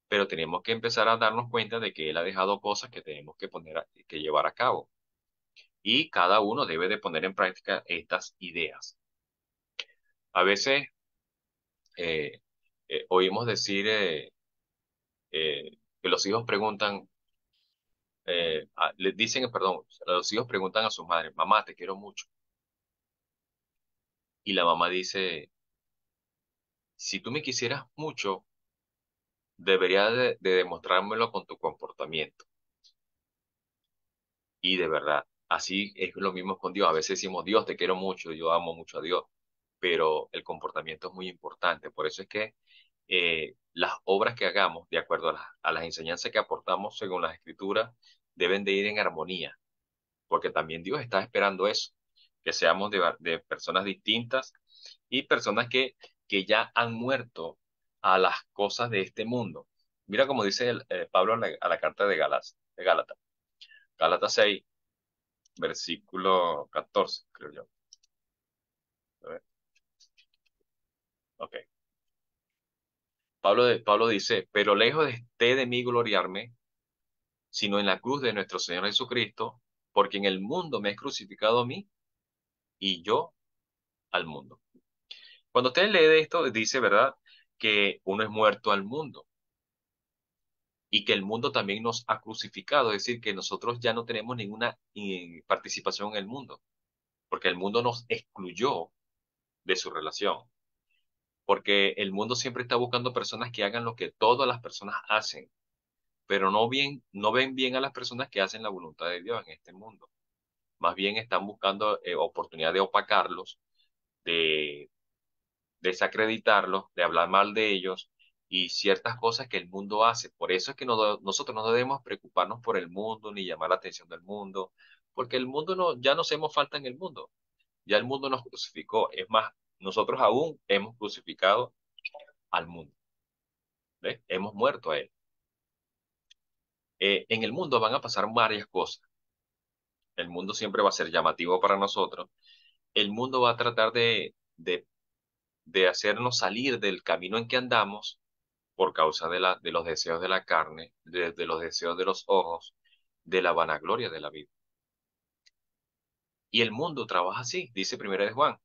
Pero tenemos que empezar a darnos cuenta de que Él ha dejado cosas que tenemos que llevar a cabo. Y cada uno debe de poner en práctica estas ideas. A veces eh, oímos decir que los hijos preguntan, les dicen, perdón, los hijos preguntan a sus madres, mamá, te quiero mucho. Y la mamá dice, si tú me quisieras mucho, deberías de demostrármelo con tu comportamiento. Y de verdad, así es lo mismo con Dios. A veces decimos, Dios, te quiero mucho, yo amo mucho a Dios, pero el comportamiento es muy importante. Por eso es que las obras que hagamos, de acuerdo a las enseñanzas que aportamos según las Escrituras, deben de ir en armonía, porque también Dios está esperando eso, que seamos de personas distintas y personas que ya han muerto a las cosas de este mundo. Mira como dice Pablo a la carta de Gálatas, Gálatas 6, versículo 14, creo yo. A ver. Pablo dice, pero lejos esté de mí gloriarme, sino en la cruz de nuestro Señor Jesucristo, porque en el mundo me he crucificado a mí y yo al mundo. Cuando usted lee esto, dice, ¿verdad?, que uno es muerto al mundo y que el mundo también nos ha crucificado, es decir, que nosotros ya no tenemos ninguna participación en el mundo, porque el mundo nos excluyó de su relación, porque el mundo siempre está buscando personas que hagan lo que todas las personas hacen, pero no ven bien a las personas que hacen la voluntad de Dios en este mundo. Más bien están buscando oportunidad de opacarlos, de desacreditarlos, de hablar mal de ellos y ciertas cosas que el mundo hace. Por eso es que nosotros no debemos preocuparnos por el mundo ni llamar la atención del mundo, porque el mundo no, ya no hacemos falta en el mundo. Ya el mundo nos crucificó. Es más, nosotros aún hemos crucificado al mundo. ¿Ves? Hemos muerto a él. En el mundo van a pasar varias cosas. El mundo siempre va a ser llamativo para nosotros. El mundo va a tratar de hacernos salir del camino en que andamos por causa de los deseos de la carne, de los deseos de los ojos, de la vanagloria de la vida. Y el mundo trabaja así, dice Primera de Juan,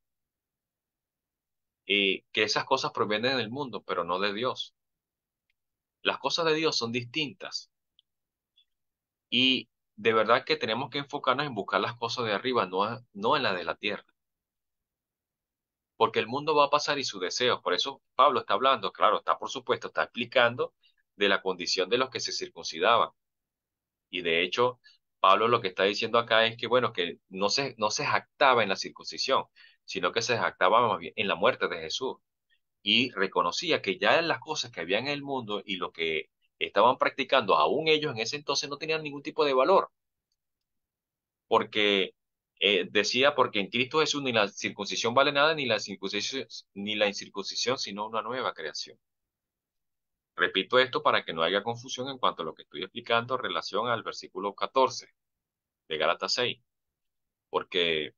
que esas cosas provienen del mundo, pero no de Dios. Las cosas de Dios son distintas y de verdad que tenemos que enfocarnos en buscar las cosas de arriba, no en la de la tierra. Porque el mundo va a pasar y sus deseos. Por eso Pablo está hablando, claro, está por supuesto, está explicando de la condición de los que se circuncidaban. Y de hecho, Pablo lo que está diciendo acá es que, bueno, que no se jactaba en la circuncisión, sino que se jactaba más bien en la muerte de Jesús. Y reconocía que ya en las cosas que había en el mundo y lo que estaban practicando, aún ellos en ese entonces no tenían ningún tipo de valor. Porque decía, porque en Cristo Jesús ni la circuncisión vale nada, ni la incircuncisión, sino una nueva creación. Repito esto para que no haya confusión en cuanto a lo que estoy explicando en relación al versículo 14 de Gálatas 6, porque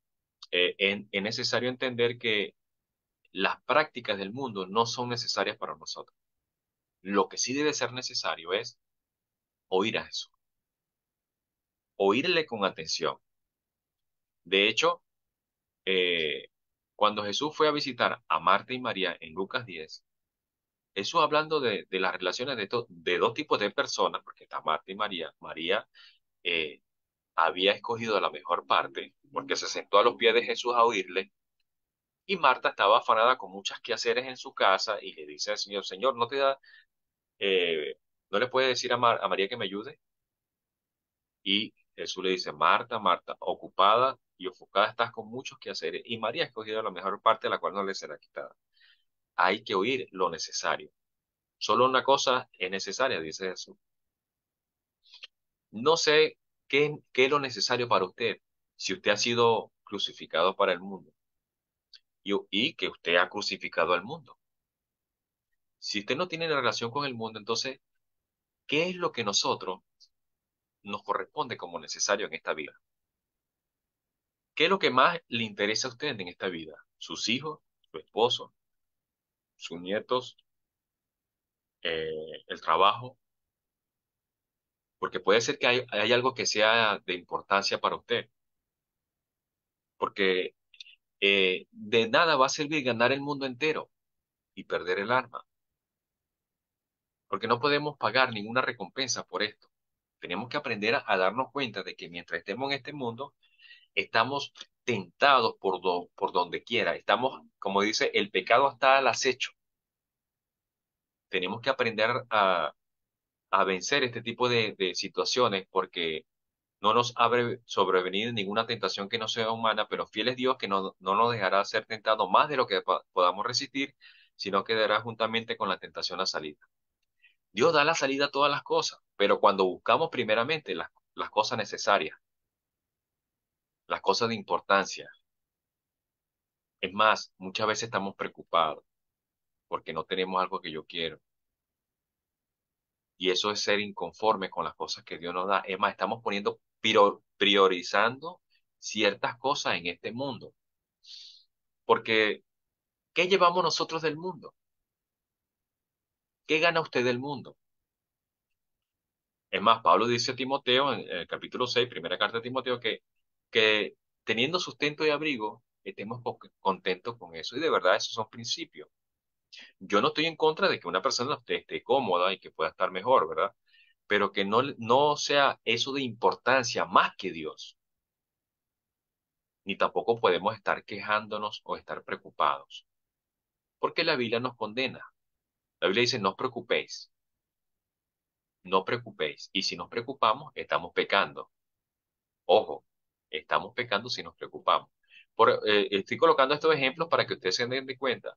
es necesario entender que las prácticas del mundo no son necesarias para nosotros. Lo que sí debe ser necesario es oír a Jesús, oírle con atención. De hecho, eh, cuando Jesús fue a visitar a Marta y María en Lucas 10, Jesús hablando de las relaciones de dos tipos de personas, porque está Marta y María. María eh, había escogido la mejor parte, porque se sentó a los pies de Jesús a oírle, y Marta estaba afanada con muchos quehaceres en su casa y le dice al Señor, Señor, ¿no le puede decir a María que me ayude? Y Jesús le dice, Marta, Marta, ocupada y ofuscada estás con muchos quehaceres, y María ha escogido la mejor parte, la cual no le será quitada. Hay que oír lo necesario. Solo una cosa es necesaria, dice Jesús. No sé qué es lo necesario para usted si usted ha sido crucificado para el mundo y que usted ha crucificado al mundo. Si usted no tiene relación con el mundo, entonces, ¿qué es lo que nosotros nos corresponde como necesario en esta vida? ¿Qué es lo que más le interesa a usted en esta vida? ¿Sus hijos, su esposo, sus nietos, el trabajo? Porque puede ser que hay algo que sea de importancia para usted, porque de nada va a servir ganar el mundo entero y perder el alma, porque no podemos pagar ninguna recompensa por esto. Tenemos que aprender a darnos cuenta de que mientras estemos en este mundo, estamos tentados por donde quiera. Estamos, como dice, el pecado está al acecho. Tenemos que aprender a vencer este tipo de situaciones porque no nos ha sobrevenido ninguna tentación que no sea humana, pero fiel es Dios que no nos dejará ser tentados más de lo que podamos resistir, sino que dará juntamente con la tentación la salida. Dios da la salida a todas las cosas, pero cuando buscamos primeramente las cosas necesarias, las cosas de importancia, es más, muchas veces estamos preocupados porque no tenemos algo que yo quiero. Y eso es ser inconforme con las cosas que Dios nos da. Es más, estamos priorizando ciertas cosas en este mundo. Porque, ¿qué llevamos nosotros del mundo? ¿qué gana usted del mundo? Es más, Pablo dice a Timoteo en el capítulo 6, primera carta de Timoteo, que teniendo sustento y abrigo, estemos contentos con eso. Y de verdad, esos son principios. Yo no estoy en contra de que una persona esté cómoda y que pueda estar mejor, ¿verdad? Pero que no sea eso de importancia más que Dios. Ni tampoco podemos estar quejándonos o estar preocupados. Porque la Biblia nos condena. La Biblia dice, no os preocupéis, no preocupéis. Y si nos preocupamos, estamos pecando. Ojo, estamos pecando si nos preocupamos. Estoy colocando estos ejemplos para que ustedes se den de cuenta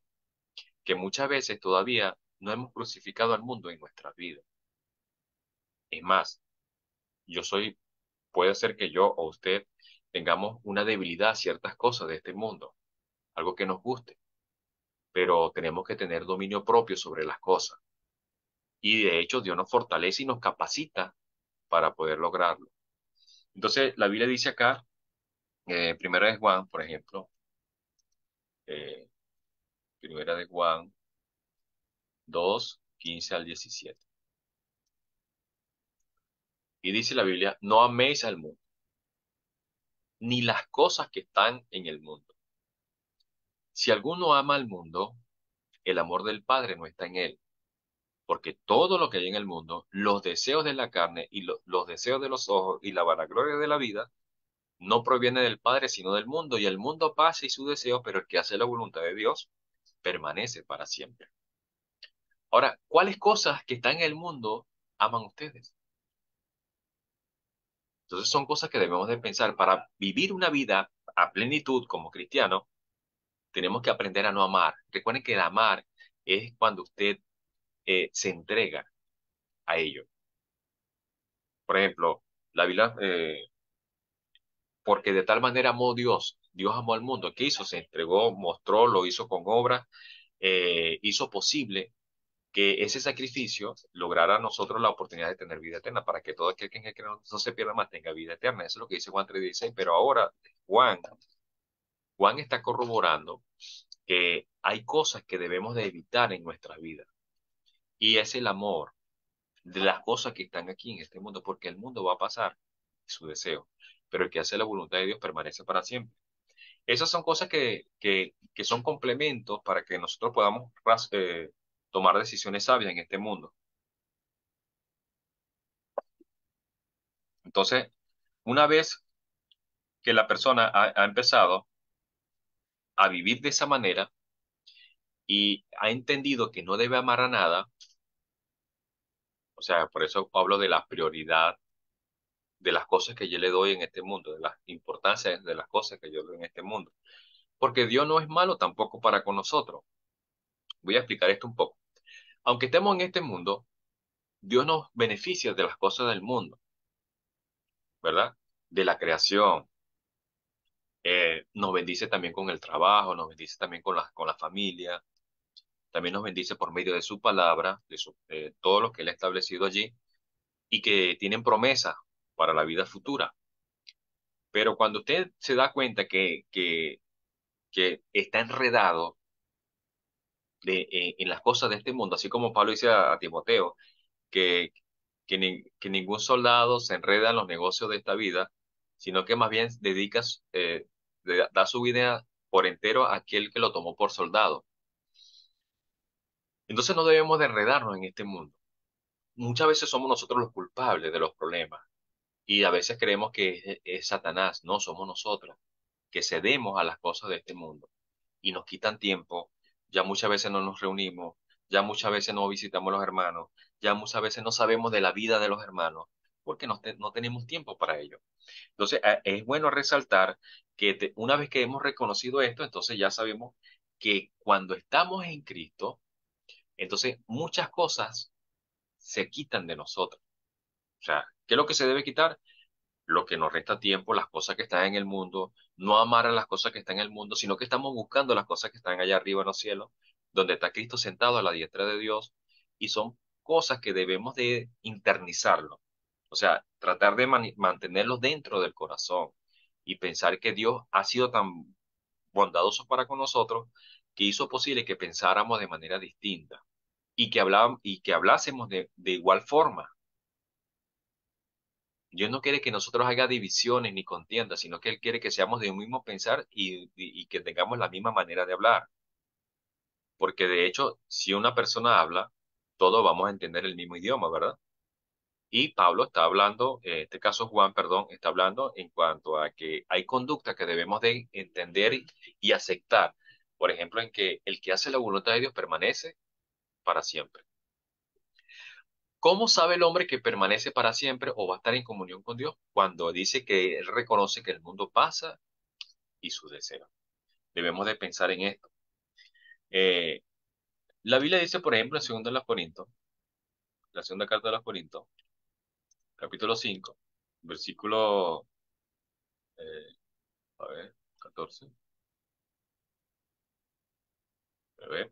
que muchas veces todavía no hemos crucificado al mundo en nuestras vidas. Es más, puede ser que yo o usted tengamos una debilidad a ciertas cosas de este mundo, algo que nos guste, pero tenemos que tener dominio propio sobre las cosas. Y de hecho, Dios nos fortalece y nos capacita para poder lograrlo. Entonces, la Biblia dice acá, primera de Juan, por ejemplo, eh, primera de Juan 2:15 al 17. Y dice la Biblia, no améis al mundo, ni las cosas que están en el mundo. Si alguno ama al mundo, el amor del Padre no está en él, porque todo lo que hay en el mundo, los deseos de la carne y los deseos de los ojos y la vanagloria de la vida, no proviene del Padre, sino del mundo, y el mundo pasa y su deseo, pero el que hace la voluntad de Dios permanece para siempre. Ahora, ¿cuáles cosas que están en el mundo aman ustedes? Entonces son cosas que debemos de pensar. Para vivir una vida a plenitud como cristiano, tenemos que aprender a no amar. Recuerden que el amar es cuando usted se entrega a ello. Por ejemplo, la Biblia, porque de tal manera amó Dios, Dios amó al mundo. ¿Qué hizo? Se entregó, mostró, lo hizo con obras, hizo posible que ese sacrificio lograra a nosotros la oportunidad de tener vida eterna, para que todo aquel que en él cree no se pierda, más tenga vida eterna. Eso es lo que dice Juan 3:16. Pero ahora Juan, Juan está corroborando que hay cosas que debemos de evitar en nuestras vidas. Y es el amor de las cosas que están aquí en este mundo, porque el mundo va a pasar, su deseo, pero el que hace la voluntad de Dios permanece para siempre. Esas son cosas que son complementos para que nosotros podamos tomar decisiones sabias en este mundo. Entonces, una vez que la persona ha empezado a vivir de esa manera y ha entendido que no debe amar a nada, o sea, por eso hablo de la prioridad de las cosas que yo le doy en este mundo, de la importancia de las cosas que yo doy en este mundo. Porque Dios no es malo tampoco para con nosotros. Voy a explicar esto un poco. Aunque estemos en este mundo, Dios nos beneficia de las cosas del mundo, ¿verdad? De la creación. Nos bendice también con el trabajo, nos bendice también con la familia, también nos bendice por medio de su palabra, de todo lo que Él ha establecido allí y que tienen promesa para la vida futura. Pero cuando usted se da cuenta que está enredado en las cosas de este mundo, así como Pablo dice a Timoteo, que, que ningún soldado se enreda en los negocios de esta vida, sino que más bien da su vida por entero a aquel que lo tomó por soldado. Entonces no debemos de enredarnos en este mundo. Muchas veces somos nosotros los culpables de los problemas y a veces creemos que es Satanás, no somos nosotros, que cedemos a las cosas de este mundo y nos quitan tiempo. Ya muchas veces no nos reunimos, ya muchas veces no visitamos a los hermanos, ya muchas veces no sabemos de la vida de los hermanos porque no tenemos tiempo para ello. Entonces, es bueno resaltar que una vez que hemos reconocido esto, entonces ya sabemos que cuando estamos en Cristo, entonces muchas cosas se quitan de nosotros. O sea, ¿qué es lo que se debe quitar? Lo que nos resta tiempo, las cosas que están en el mundo, no amar a las cosas que están en el mundo, sino que estamos buscando las cosas que están allá arriba en los cielos, donde está Cristo sentado a la diestra de Dios, y son cosas que debemos de internizarlo. O sea, tratar de mantenerlos dentro del corazón y pensar que Dios ha sido tan bondadoso para con nosotros que hizo posible que pensáramos de manera distinta. y que hablásemos de igual forma. Dios no quiere que nosotros haga divisiones ni contiendas, sino que Él quiere que seamos de un mismo pensar y que tengamos la misma manera de hablar. Porque de hecho, si una persona habla, todos vamos a entender el mismo idioma, ¿verdad? Y Pablo está hablando, en este caso Juan, perdón, está hablando en cuanto a que hay conductas que debemos de entender y aceptar. Por ejemplo, en que el que hace la voluntad de Dios permanece para siempre. ¿Cómo sabe el hombre que permanece para siempre o va a estar en comunión con Dios? Cuando dice que él reconoce que el mundo pasa y sus deseos. Debemos de pensar en esto. Eh, la Biblia dice, por ejemplo, en 2 de los Corintios, la segunda carta de los Corintios, capítulo 5, versículo, eh, a ver, 14, a ver,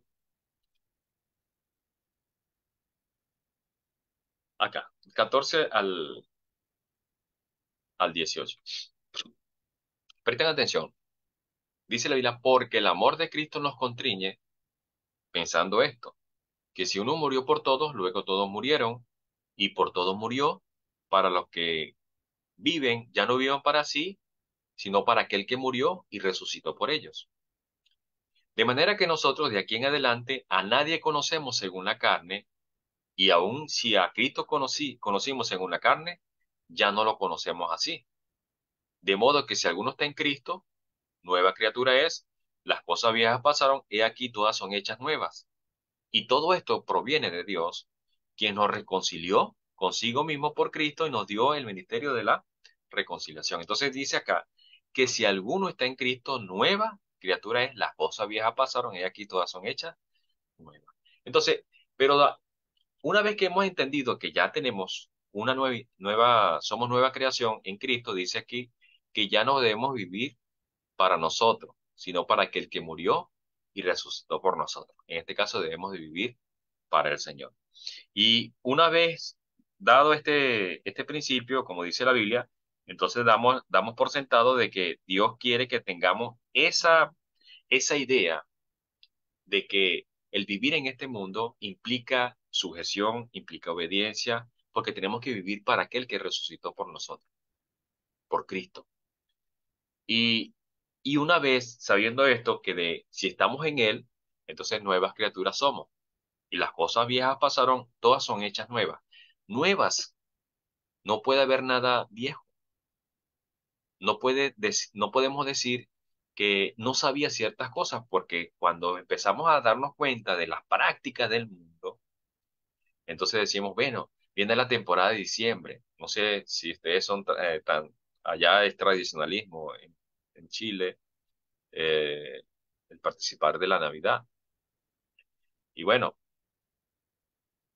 acá, 14 al 18. Presten atención. Dice la Biblia, porque el amor de Cristo nos constriñe, pensando esto, que si uno murió por todos, luego todos murieron, y por todos murió, para los que viven, ya no vivan para sí, sino para aquel que murió y resucitó por ellos. De manera que nosotros de aquí en adelante a nadie conocemos según la carne, y aun si a Cristo conocimos según la carne, ya no lo conocemos así. De modo que si alguno está en Cristo, nueva criatura es, las cosas viejas pasaron, he aquí todas son hechas nuevas. Y todo esto proviene de Dios, quien nos reconcilió consigo mismo por Cristo y nos dio el ministerio de la reconciliación. Entonces dice acá que si alguno está en Cristo, nueva criatura es, las cosas viejas pasaron, y aquí todas son hechas nuevas. Entonces, pero una vez que hemos entendido que ya tenemos una somos nueva creación en Cristo, dice aquí que ya no debemos vivir para nosotros, sino para aquel que murió y resucitó por nosotros. En este caso debemos de vivir para el Señor. Y una vez dado este principio, como dice la Biblia, entonces damos por sentado de que Dios quiere que tengamos esa idea de que el vivir en este mundo implica sujeción, implica obediencia, porque tenemos que vivir para aquel que resucitó por nosotros, por Cristo. Y, y una vez sabiendo esto, que si estamos en Él, entonces nuevas criaturas somos. Y las cosas viejas pasaron, todas son hechas nuevas. Nuevas, no puede haber nada viejo. No podemos decir que no sabía ciertas cosas, porque cuando empezamos a darnos cuenta de las prácticas del mundo, entonces decimos, bueno, viene la temporada de diciembre. No sé si ustedes son allá es tradicionalismo en Chile, eh, el participar de la Navidad. Y bueno,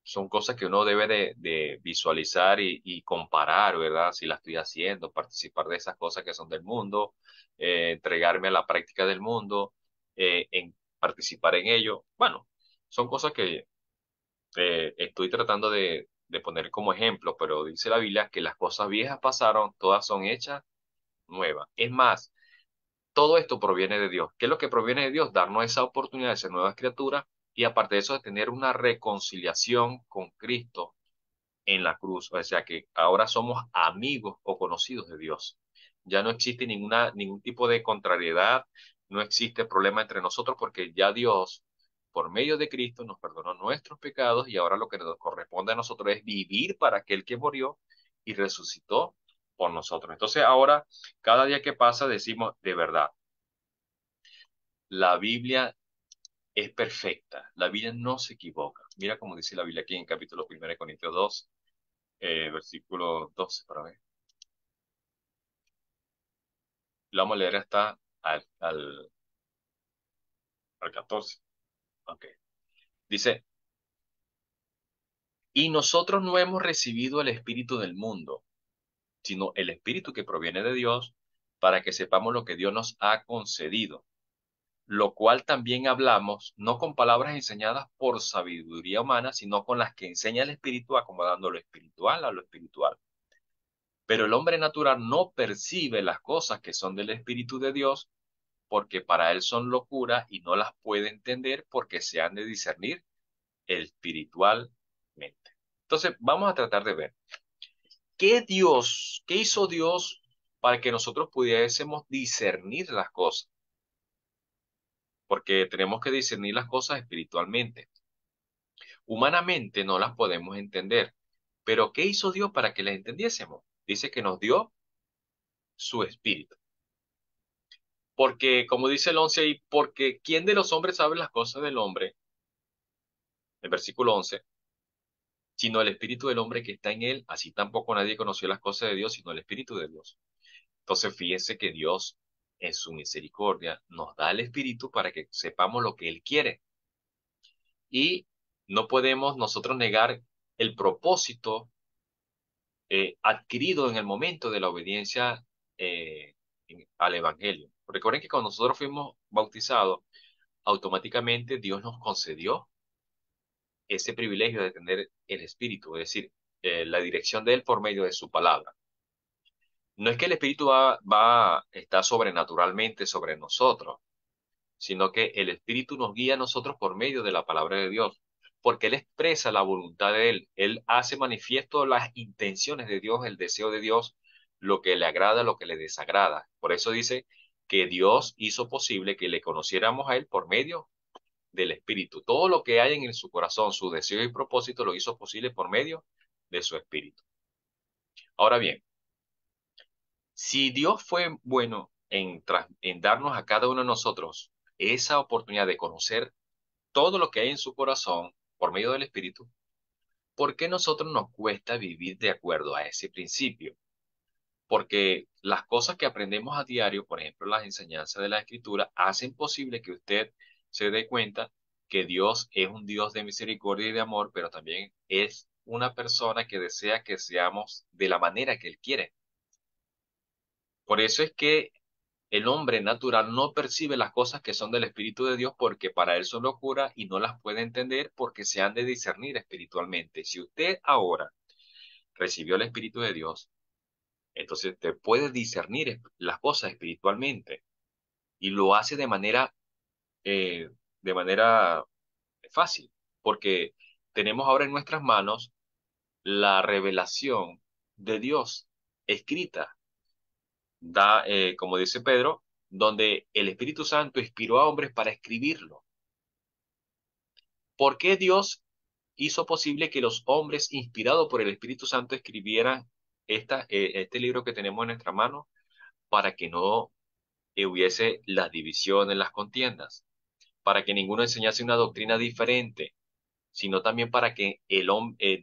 son cosas que uno debe de visualizar y comparar, ¿verdad? Si la estoy haciendo, participar de esas cosas que son del mundo, entregarme a la práctica del mundo, en participar en ello. Bueno, son cosas que estoy tratando de poner como ejemplo, pero dice la Biblia que las cosas viejas pasaron, todas son hechas nuevas. Es más, todo esto proviene de Dios. ¿Qué es lo que proviene de Dios? Darnos esa oportunidad de ser nuevas criaturas y aparte de eso de tener una reconciliación con Cristo en la cruz. O sea que ahora somos amigos o conocidos de Dios. Ya no existe ningún tipo de contrariedad, no existe problema entre nosotros porque ya Dios, por medio de Cristo, nos perdonó nuestros pecados y ahora lo que nos corresponde a nosotros es vivir para aquel que murió y resucitó por nosotros. Entonces ahora, cada día que pasa, decimos de verdad, la Biblia es perfecta, la Biblia no se equivoca. Mira como dice la Biblia aquí en capítulo 1 Corintios 2, versículo 12, para ver. La vamos a leer hasta al 14. Ok. Dice, y nosotros no hemos recibido el espíritu del mundo, sino el espíritu que proviene de Dios, para que sepamos lo que Dios nos ha concedido, lo cual también hablamos, no con palabras enseñadas por sabiduría humana, sino con las que enseña el espíritu, acomodando lo espiritual a lo espiritual. Pero el hombre natural no percibe las cosas que son del espíritu de Dios, porque para él son locura y no las puede entender porque se han de discernir espiritualmente. Entonces, vamos a tratar de ver qué hizo Dios para que nosotros pudiésemos discernir las cosas, porque tenemos que discernir las cosas espiritualmente. Humanamente no las podemos entender, pero ¿qué hizo Dios para que las entendiésemos? Dice que nos dio su espíritu. Porque, como dice el 11 ahí, porque ¿quién de los hombres sabe las cosas del hombre? El versículo 11, sino el espíritu del hombre que está en él, así tampoco nadie conoció las cosas de Dios, sino el espíritu de Dios. Entonces, fíjense que Dios, en su misericordia, nos da el espíritu para que sepamos lo que él quiere. Y no podemos nosotros negar el propósito adquirido en el momento de la obediencia al Evangelio. Recuerden que cuando nosotros fuimos bautizados, automáticamente Dios nos concedió ese privilegio de tener el Espíritu, es decir, la dirección de Él por medio de su palabra. No es que el Espíritu está sobrenaturalmente sobre nosotros, sino que el Espíritu nos guía a nosotros por medio de la palabra de Dios, porque Él expresa la voluntad de Él. Él hace manifiesto las intenciones de Dios, el deseo de Dios, lo que le agrada, lo que le desagrada. Por eso dice que Dios hizo posible que le conociéramos a Él por medio del Espíritu. Todo lo que hay en su corazón, su deseo y propósito, lo hizo posible por medio de su Espíritu. Ahora bien, si Dios fue bueno en darnos a cada uno de nosotros esa oportunidad de conocer todo lo que hay en su corazón por medio del Espíritu, ¿por qué a nosotros nos cuesta vivir de acuerdo a ese principio? Porque las cosas que aprendemos a diario, por ejemplo, las enseñanzas de la Escritura, hacen posible que usted se dé cuenta que Dios es un Dios de misericordia y de amor, pero también es una persona que desea que seamos de la manera que Él quiere. Por eso es que el hombre natural no percibe las cosas que son del Espíritu de Dios porque para él son locura y no las puede entender porque se han de discernir espiritualmente. Si usted ahora recibió el Espíritu de Dios, entonces usted puede discernir las cosas espiritualmente y lo hace eh, de manera fácil, porque tenemos ahora en nuestras manos la revelación de Dios escrita como dice Pedro, donde el Espíritu Santo inspiró a hombres para escribirlo. ¿Por qué Dios hizo posible que los hombres, inspirados por el Espíritu Santo, escribieran este libro que tenemos en nuestra mano? Para que no hubiese las divisiones, las contiendas, para que ninguno enseñase una doctrina diferente, sino también para que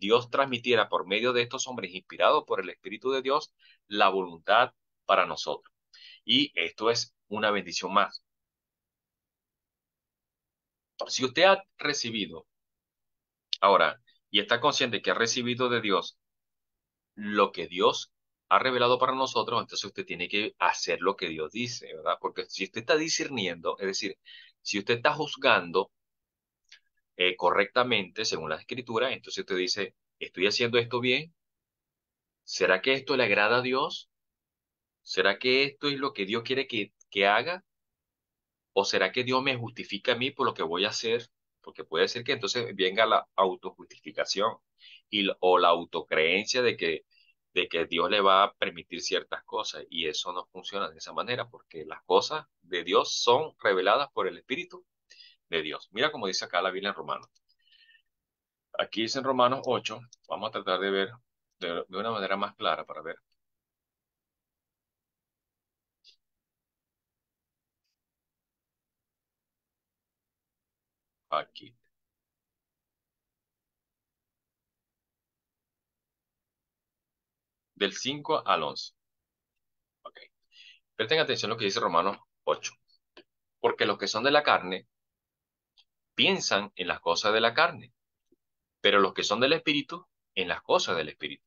Dios transmitiera por medio de estos hombres inspirados por el Espíritu de Dios la voluntad para nosotros. Y esto es una bendición más. Si usted ha recibido ahora y está consciente que ha recibido de Dios lo que Dios ha revelado para nosotros, entonces usted tiene que hacer lo que Dios dice, ¿verdad? Porque si usted está discerniendo, es decir, si usted está juzgando correctamente según la Escritura, entonces usted dice, ¿estoy haciendo esto bien? ¿Será que esto le agrada a Dios? ¿Será que esto es lo que Dios quiere que haga? ¿O será que Dios me justifica a mí por lo que voy a hacer? Porque puede ser que entonces venga la autojustificación o la autocreencia de que Dios le va a permitir ciertas cosas. Y eso no funciona de esa manera, porque las cosas de Dios son reveladas por el Espíritu de Dios. Mira cómo dice acá la Biblia en Romanos. Aquí dice en Romanos 8, vamos a tratar de ver de una manera más clara para ver. Aquí. Del 5 al 11. Ok. Presten atención a lo que dice Romanos 8. Porque los que son de la carne piensan en las cosas de la carne, pero los que son del Espíritu, en las cosas del Espíritu.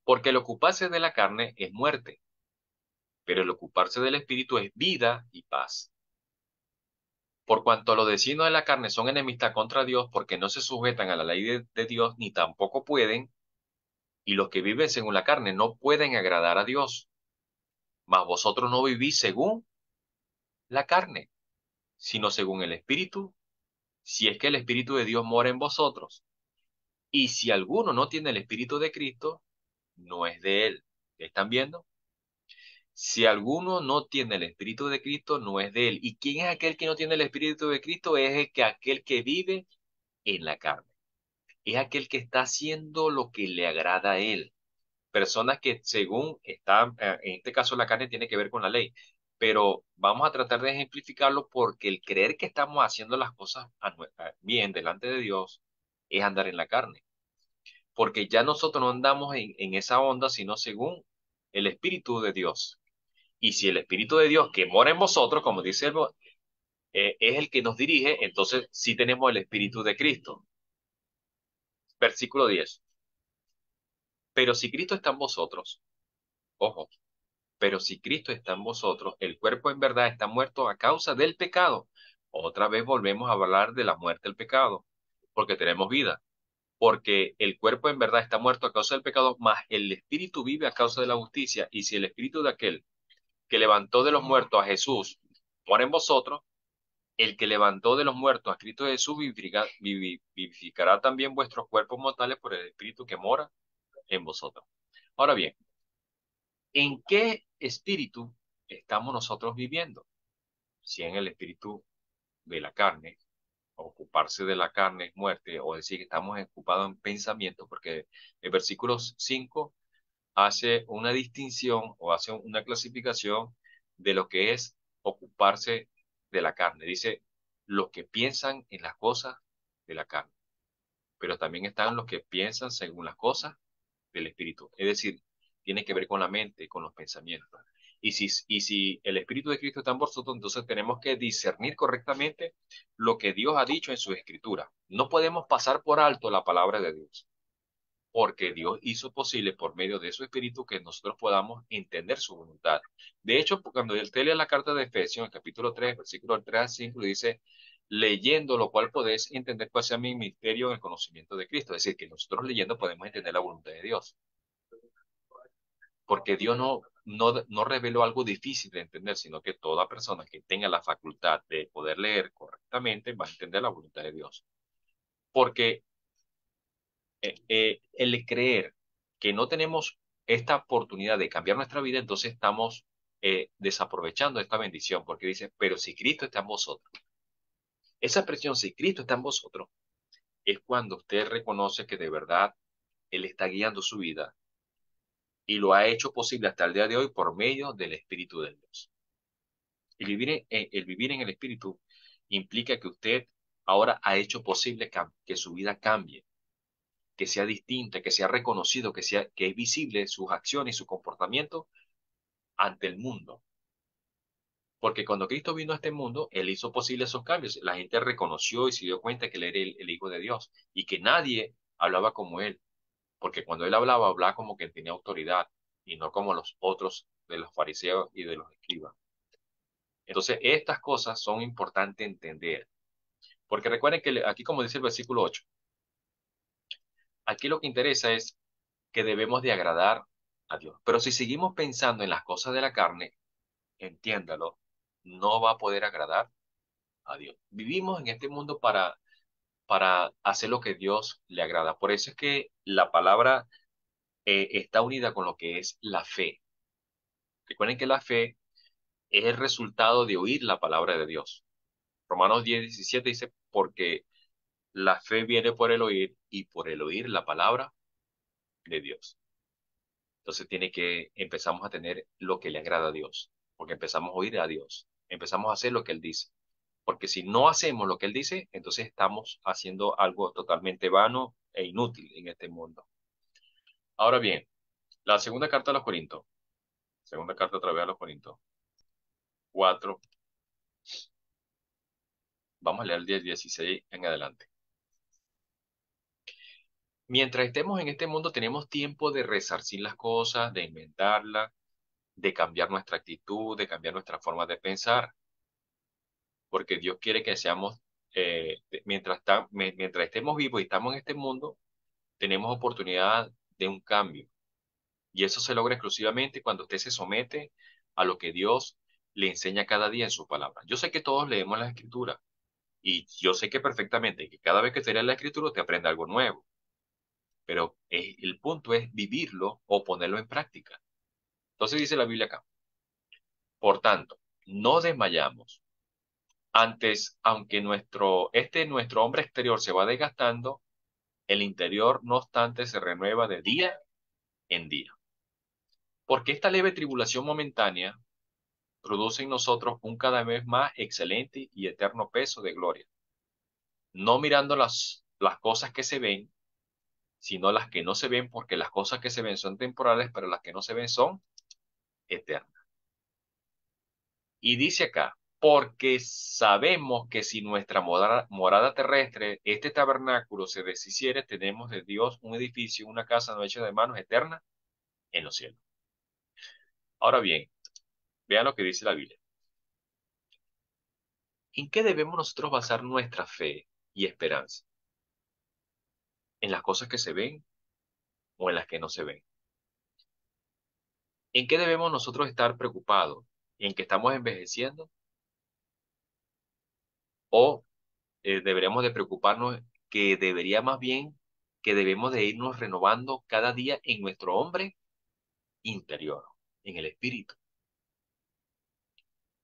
Porque el ocuparse de la carne es muerte, pero el ocuparse del Espíritu es vida y paz. Por cuanto los designios de la carne son enemistad contra Dios, porque no se sujetan a la ley de Dios, ni tampoco pueden, y los que viven según la carne no pueden agradar a Dios. Mas vosotros no vivís según la carne, sino según el Espíritu, si es que el Espíritu de Dios mora en vosotros. Y si alguno no tiene el Espíritu de Cristo, no es de él. ¿Están viendo? Si alguno no tiene el Espíritu de Cristo, no es de él. ¿Y quién es aquel que no tiene el Espíritu de Cristo? Es aquel que vive en la carne. Es aquel que está haciendo lo que le agrada a él. Personas que según están, en este caso la carne tiene que ver con la ley, pero vamos a tratar de ejemplificarlo porque el creer que estamos haciendo las cosas bien delante de Dios es andar en la carne, porque ya nosotros no andamos en esa onda, sino según el Espíritu de Dios. Y si el Espíritu de Dios que mora en vosotros, como dice es el que nos dirige, entonces sí tenemos el Espíritu de Cristo. Versículo 10. Pero si Cristo está en vosotros, ojo, pero si Cristo está en vosotros, el cuerpo en verdad está muerto a causa del pecado. Otra vez volvemos a hablar de la muerte del pecado, porque tenemos vida. Porque el cuerpo en verdad está muerto a causa del pecado, mas el espíritu vive a causa de la justicia. Y si el espíritu de aquel que levantó de los muertos a Jesús mora en vosotros, el que levantó de los muertos a Cristo Jesús vivificará también vuestros cuerpos mortales por el espíritu que mora en vosotros. Ahora bien, ¿en qué espíritu estamos nosotros viviendo? Si en el espíritu de la carne, ocuparse de la carne es muerte, o decir que estamos ocupados en pensamiento, porque el versículo 5 hace una distinción o hace una clasificación de lo que es ocuparse de la carne. Dice, los que piensan en las cosas de la carne, pero también están los que piensan según las cosas del espíritu. Es decir, tiene que ver con la mente, con los pensamientos. Y si el Espíritu de Cristo está en vosotros, entonces tenemos que discernir correctamente lo que Dios ha dicho en su Escritura. No podemos pasar por alto la palabra de Dios, porque Dios hizo posible por medio de su Espíritu que nosotros podamos entender su voluntad. De hecho, cuando él lee la carta de Efesios, el capítulo 3, versículo 3 al 5, dice, leyendo lo cual podéis entender cuál sea mi misterio en el conocimiento de Cristo. Es decir, que nosotros leyendo podemos entender la voluntad de Dios, porque Dios no reveló algo difícil de entender, sino que toda persona que tenga la facultad de poder leer correctamente va a entender la voluntad de Dios. Porque el creer que no tenemos esta oportunidad de cambiar nuestra vida, entonces estamos desaprovechando esta bendición, porque dice, pero si Cristo está en vosotros. Esa expresión, si Cristo está en vosotros, es cuando usted reconoce que de verdad Él está guiando su vida y lo ha hecho posible hasta el día de hoy por medio del Espíritu de Dios. El vivir en el Espíritu implica que usted ahora ha hecho posible que su vida cambie, que sea distinta, que sea reconocido, que es visible sus acciones y su comportamiento ante el mundo. Porque cuando Cristo vino a este mundo, Él hizo posible esos cambios. La gente reconoció y se dio cuenta que Él era el Hijo de Dios y que nadie hablaba como Él. Porque cuando Él hablaba como que tenía autoridad y no como los otros de los fariseos y de los escribas. Entonces, estas cosas son importantes entender. Porque recuerden que aquí, como dice el versículo 8, aquí lo que interesa es que debemos de agradar a Dios. Pero si seguimos pensando en las cosas de la carne, entiéndalo, no va a poder agradar a Dios. Vivimos en este mundo para hacer lo que Dios le agrada. Por eso es que la palabra está unida con lo que es la fe. Recuerden que la fe es el resultado de oír la palabra de Dios. Romanos 10:17 dice, porque la fe viene por el oír y por el oír la palabra de Dios. Entonces empezamos a tener lo que le agrada a Dios, porque empezamos a oír a Dios, empezamos a hacer lo que Él dice. Porque si no hacemos lo que Él dice, entonces estamos haciendo algo totalmente vano e inútil en este mundo. Ahora bien, la segunda carta a los Corintios, segunda carta otra vez a los Corintios, 4, vamos a leer el 10:16 en adelante. Mientras estemos en este mundo, tenemos tiempo de resarcir las cosas, de inventarlas, de cambiar nuestra actitud, de cambiar nuestra forma de pensar, porque Dios quiere que seamos, mientras estemos vivos y estamos en este mundo, tenemos oportunidad de un cambio. Y eso se logra exclusivamente cuando usted se somete a lo que Dios le enseña cada día en su palabra. Yo sé que todos leemos la Escritura Y yo sé que perfectamente que cada vez que te lees la escritura te aprende algo nuevo, pero el punto es vivirlo o ponerlo en práctica. Entonces dice la Biblia acá, por tanto, no desmayamos. Antes, aunque nuestro hombre exterior se va desgastando, el interior, no obstante, se renueva de día en día. Porque esta leve tribulación momentánea produce en nosotros un cada vez más excelente y eterno peso de gloria, no mirando las cosas que se ven, sino las que no se ven, porque las cosas que se ven son temporales, pero las que no se ven son eternas. Y dice acá, porque sabemos que si nuestra morada terrestre, este tabernáculo se deshiciere, tenemos de Dios un edificio, una casa no hecha de manos eterna en los cielos. Ahora bien, vean lo que dice la Biblia. ¿En qué debemos nosotros basar nuestra fe y esperanza? ¿En las cosas que se ven o en las que no se ven? ¿En qué debemos nosotros estar preocupados? ¿En que estamos envejeciendo? ¿O deberíamos de preocuparnos que debería más bien que debemos de irnos renovando cada día en nuestro hombre interior, en el espíritu?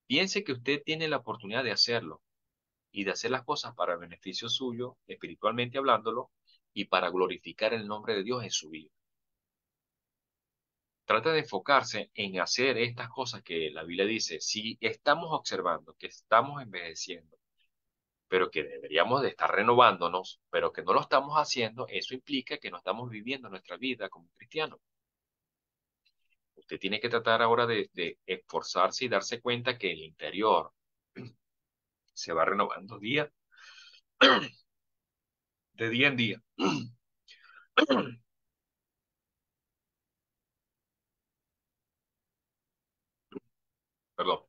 Piense que usted tiene la oportunidad de hacerlo y de hacer las cosas para el beneficio suyo, espiritualmente hablándolo, y para glorificar el nombre de Dios en su vida. Trata de enfocarse en hacer estas cosas que la Biblia dice, si estamos observando que estamos envejeciendo, pero que deberíamos de estar renovándonos, pero que no lo estamos haciendo, eso implica que no estamos viviendo nuestra vida como cristianos. Usted tiene que tratar ahora de esforzarse y darse cuenta que el interior se va renovando de día en día. Perdón.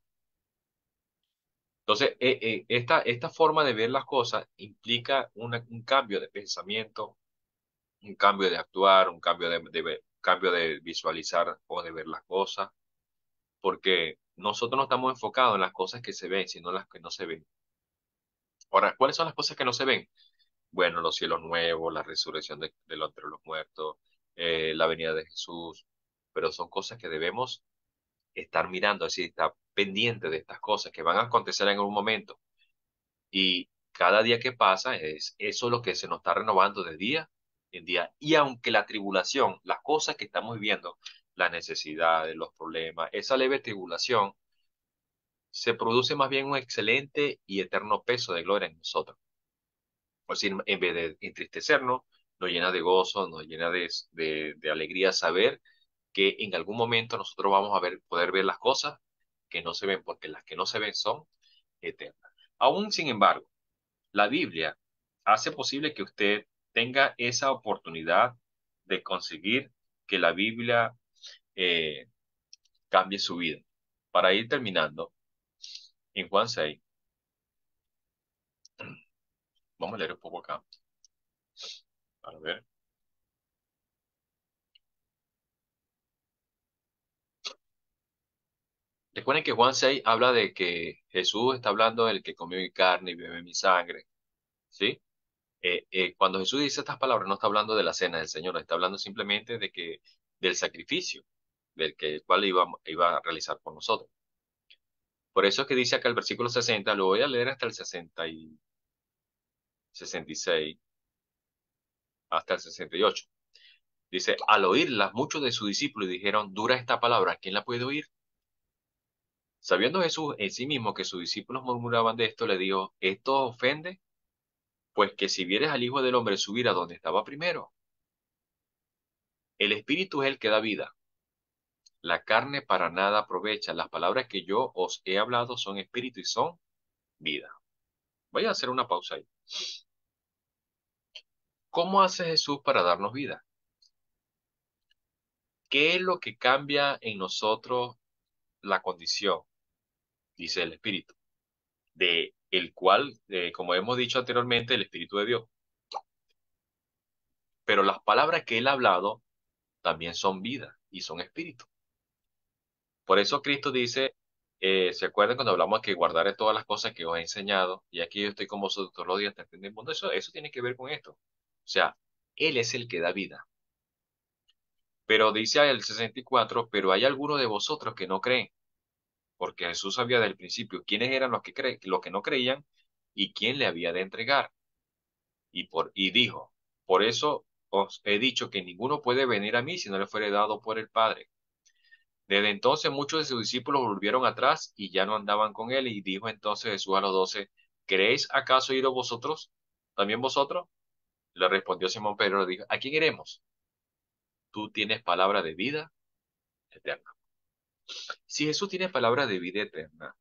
Entonces, esta forma de ver las cosas implica un cambio de pensamiento, un cambio de actuar, un cambio cambio de visualizar o de ver las cosas, porque nosotros no estamos enfocados en las cosas que se ven, sino en las que no se ven. Ahora, ¿cuáles son las cosas que no se ven? Bueno, los cielos nuevos, la resurrección de los entre los muertos, la venida de Jesús, pero son cosas que debemos estar mirando, es decir, estar pendiente de estas cosas que van a acontecer en algún momento. Y cada día que pasa es eso lo que se nos está renovando de día en día. Y aunque la tribulación, las cosas que estamos viviendo, las necesidades, los problemas, esa leve tribulación, se produce más bien un excelente y eterno peso de gloria en nosotros. Es decir, en vez de entristecernos, nos llena de gozo, nos llena de alegría saber que en algún momento nosotros vamos a poder ver las cosas que no se ven, porque las que no se ven son eternas. Aún sin embargo, la Biblia hace posible que usted tenga esa oportunidad de conseguir que la Biblia eh, cambie su vida. Para ir terminando, en Juan 6, vamos a leer un poco acá, para ver. Recuerden que Juan 6 habla de que Jesús está hablando del que comió mi carne y bebe mi sangre, ¿sí? Cuando Jesús dice estas palabras, no está hablando de la cena del Señor, está hablando simplemente del sacrificio el cual iba a realizar por nosotros. Por eso es que dice acá el versículo 60, lo voy a leer hasta el 66, hasta el 68. Dice, al oírlas, muchos de sus discípulos dijeron, dura esta palabra, ¿quién la puede oír? Sabiendo Jesús en sí mismo que sus discípulos murmuraban de esto, le dijo, ¿esto ofende? Pues que si vieres al Hijo del Hombre subir a donde estaba primero. El Espíritu es el que da vida. La carne para nada aprovecha. Las palabras que yo os he hablado son espíritu y son vida. Voy a hacer una pausa ahí. ¿Cómo hace Jesús para darnos vida? ¿Qué es lo que cambia en nosotros la condición? Dice el Espíritu, de el cual, como hemos dicho anteriormente, el Espíritu de Dios. Pero las palabras que Él ha hablado también son vida y son espíritu. Por eso Cristo dice ¿Se acuerdan cuando hablamos que guardaré todas las cosas que os he enseñado? Y aquí yo estoy con vosotros todos los días hasta el fin del mundo. Eso tiene que ver con esto. O sea, Él es el que da vida. Pero dice el 64, pero hay algunos de vosotros que no creen, porque Jesús sabía desde el principio quiénes eran los que no creían y quién le había de entregar. Y dijo, por eso os he dicho que ninguno puede venir a mí si no le fuere dado por el Padre. Desde entonces muchos de sus discípulos volvieron atrás y ya no andaban con él, y dijo entonces Jesús a los 12, ¿queréis acaso iros vosotros? ¿También vosotros? Le respondió Simón Pedro, le dijo, ¿a quién iremos? Tú tienes palabra de vida eterna. Si Jesús tiene palabra de vida eterna,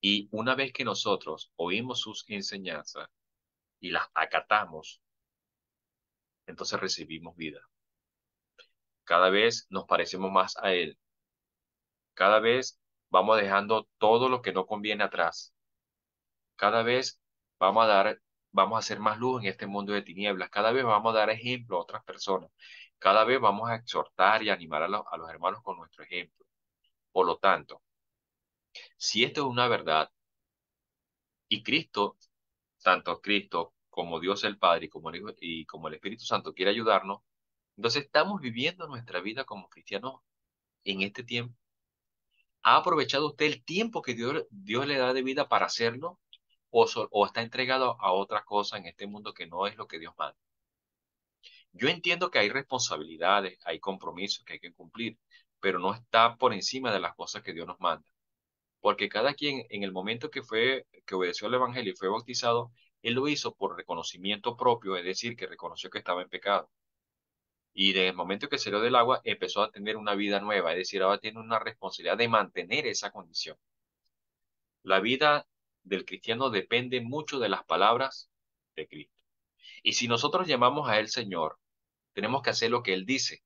y una vez que nosotros oímos sus enseñanzas y las acatamos, entonces recibimos vida. Cada vez nos parecemos más a Él. Cada vez vamos dejando todo lo que no conviene atrás. Cada vez vamos a hacer más luz en este mundo de tinieblas. Cada vez vamos a dar ejemplo a otras personas. Cada vez vamos a exhortar y animar a los hermanos con nuestro ejemplo. Por lo tanto, si esto es una verdad y Cristo, tanto Cristo como Dios el Padre y como el Hijo y como el Espíritu Santo quiere ayudarnos, entonces estamos viviendo nuestra vida como cristianos en este tiempo. ¿Ha aprovechado usted el tiempo que Dios le da de vida para hacerlo? ¿O está entregado a otra cosa en este mundo que no es lo que Dios manda? Yo entiendo que hay responsabilidades, hay compromisos que hay que cumplir, pero no está por encima de las cosas que Dios nos manda. Porque cada quien en el momento que obedeció al Evangelio y fue bautizado, él lo hizo por reconocimiento propio, es decir, que reconoció que estaba en pecado. Y en el momento que salió del agua, empezó a tener una vida nueva, es decir, ahora tiene una responsabilidad de mantener esa condición. La vida del cristiano depende mucho de las palabras de Cristo. Y si nosotros llamamos a Él Señor, tenemos que hacer lo que Él dice.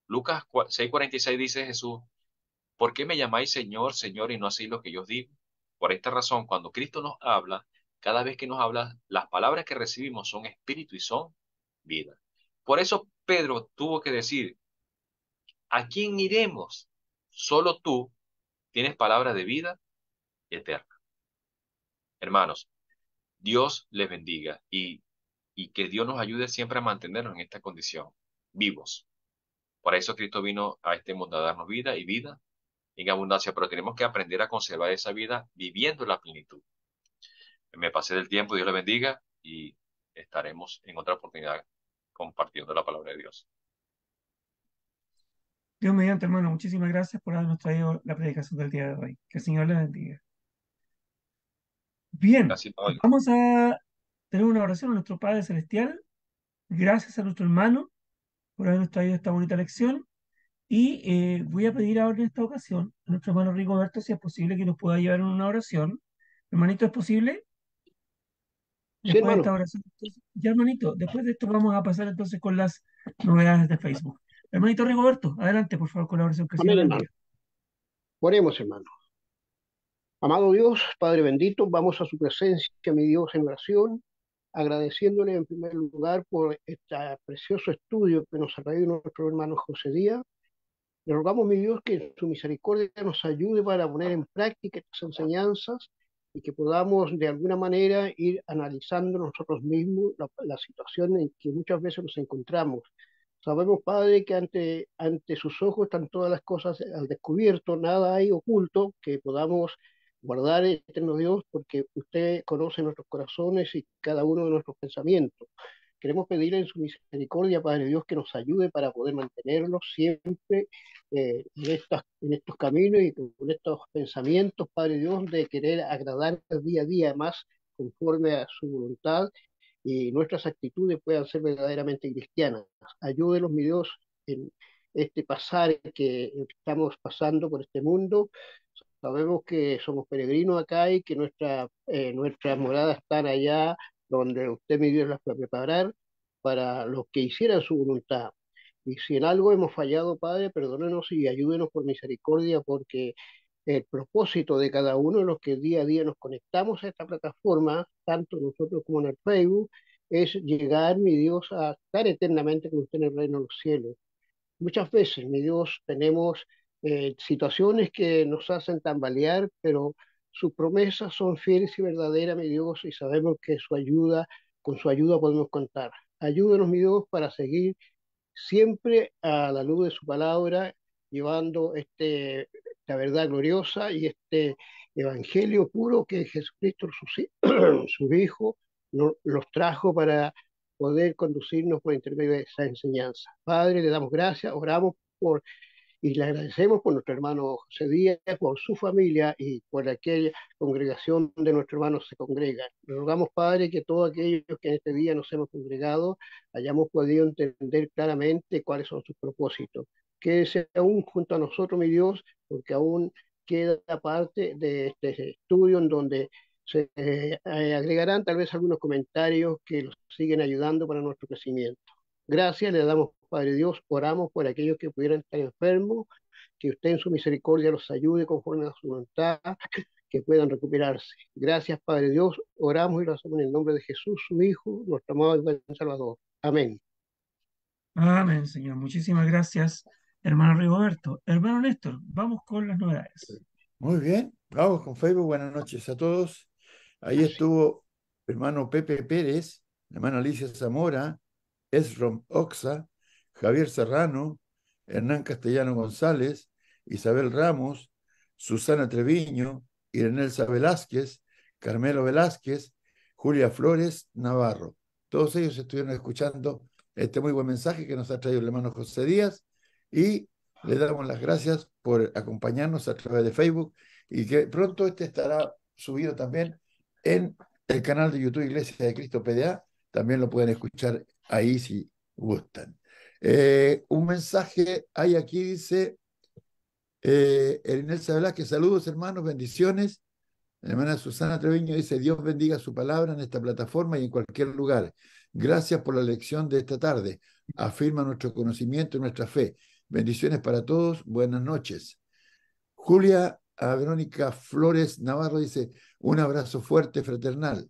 Lucas 6:46 dice Jesús, ¿por qué me llamáis Señor, Señor y no hacéis lo que yo os digo? Por esta razón, cuando Cristo nos habla, cada vez que nos habla, las palabras que recibimos son espíritu y son vida. Por eso Pedro tuvo que decir, ¿a quién iremos? Solo tú tienes palabra de vida eterna. Hermanos, Dios les bendiga y que Dios nos ayude siempre a mantenernos en esta condición, vivos. Por eso Cristo vino a este mundo a darnos vida y vida en abundancia, pero tenemos que aprender a conservar esa vida viviendo la plenitud. Me pasé del tiempo, Dios le bendiga y estaremos en otra oportunidad compartiendo la palabra de Dios. Dios mediante, hermano, muchísimas gracias por habernos traído la predicación del día de hoy. Que el Señor les bendiga. Bien, Casi todo. vamos a tener una oración a nuestro Padre Celestial. Gracias a nuestro hermano por habernos traído esta bonita lección. Y voy a pedir ahora en esta ocasión a nuestro hermano Rigoberto si es posible que nos pueda llevar en una oración. Hermanito, ¿es posible? Sí, Después de esta hermano. oración. Ya, hermanito, después de esto vamos a pasar entonces con las novedades de Facebook. Hermanito Rigoberto, adelante, por favor, con la oración. Que el Señor Amén, le hermano. bendiga. Oremos, hermano. Amado Dios, Padre bendito, vamos a su presencia, mi Dios, en oración, agradeciéndole en primer lugar por este precioso estudio que nos ha traído nuestro hermano José Díaz. Le rogamos, mi Dios, que en su misericordia nos ayude para poner en práctica estas enseñanzas y que podamos de alguna manera ir analizando nosotros mismos la situación en que muchas veces nos encontramos. Sabemos, Padre, que ante sus ojos están todas las cosas al descubierto, nada hay oculto que podamos guardar, eterno Dios, porque usted conoce nuestros corazones y cada uno de nuestros pensamientos. Queremos pedirle en su misericordia, Padre Dios, que nos ayude para poder mantenernos siempre en estos caminos y con estos pensamientos, Padre Dios, de querer agradar día a día más conforme a su voluntad y nuestras actitudes puedan ser verdaderamente cristianas. Ayúdenos, mi Dios, en este pasar que estamos pasando por este mundo. Sabemos que somos peregrinos acá y que nuestras moradas están allá donde usted, mi Dios, las va a preparar para los que hicieran su voluntad. Y si en algo hemos fallado, Padre, perdónenos y ayúdenos por misericordia, porque el propósito de cada uno de los que día a día nos conectamos a esta plataforma, tanto nosotros como en el Facebook, es llegar, mi Dios, a estar eternamente con usted en el reino de los cielos. Muchas veces, mi Dios, tenemos situaciones que nos hacen tambalear, pero sus promesas son fieles y verdaderas, mi Dios, y sabemos que con su ayuda podemos contar. Ayúdanos, mi Dios, para seguir siempre a la luz de su palabra, llevando esta verdad gloriosa y este evangelio puro que Jesucristo, su Hijo, los trajo para poder conducirnos por intermedio de esa enseñanza. Padre, le damos gracias, oramos por y le agradecemos por nuestro hermano José Díaz, por su familia y por aquella congregación de nuestros hermanos se congregan. Le rogamos, Padre, que todos aquellos que en este día nos hemos congregado hayamos podido entender claramente cuáles son sus propósitos. Quédese aún junto a nosotros, mi Dios, porque aún queda parte de este estudio en donde se agregarán tal vez algunos comentarios que los siguen ayudando para nuestro crecimiento. Gracias le damos, Padre Dios, oramos por aquellos que pudieran estar enfermos, que usted en su misericordia los ayude conforme a su voluntad, que puedan recuperarse. Gracias, Padre Dios, oramos y lo hacemos en el nombre de Jesús, su Hijo, nuestro amado y buen Salvador. Amén. Amén, Señor. Muchísimas gracias, hermano Rigoberto. Hermano Néstor, vamos con las novedades. Muy bien, vamos con Facebook. Buenas noches a todos. Ahí estuvo hermano Pepe Pérez, hermana Alicia Zamora, Esrom Oxa, Javier Serrano, Hernán Castellano González, Isabel Ramos, Susana Treviño, Irenelsa Velázquez, Carmelo Velázquez, Julia Flores Navarro. Todos ellos estuvieron escuchando este muy buen mensaje que nos ha traído el hermano José Díaz y le damos las gracias por acompañarnos a través de Facebook y que pronto este estará subido también en el canal de YouTube Iglesia de Cristo PDA. También lo pueden escuchar ahí si gustan. Un mensaje hay aquí, dice Erinelsa Velázquez, saludos hermanos, bendiciones. La hermana Susana Treviño dice, Dios bendiga su palabra en esta plataforma y en cualquier lugar. Gracias por la lección de esta tarde. Afirma nuestro conocimiento y nuestra fe. Bendiciones para todos. Buenas noches. Julia Verónica Flores Navarro dice, un abrazo fuerte, fraternal.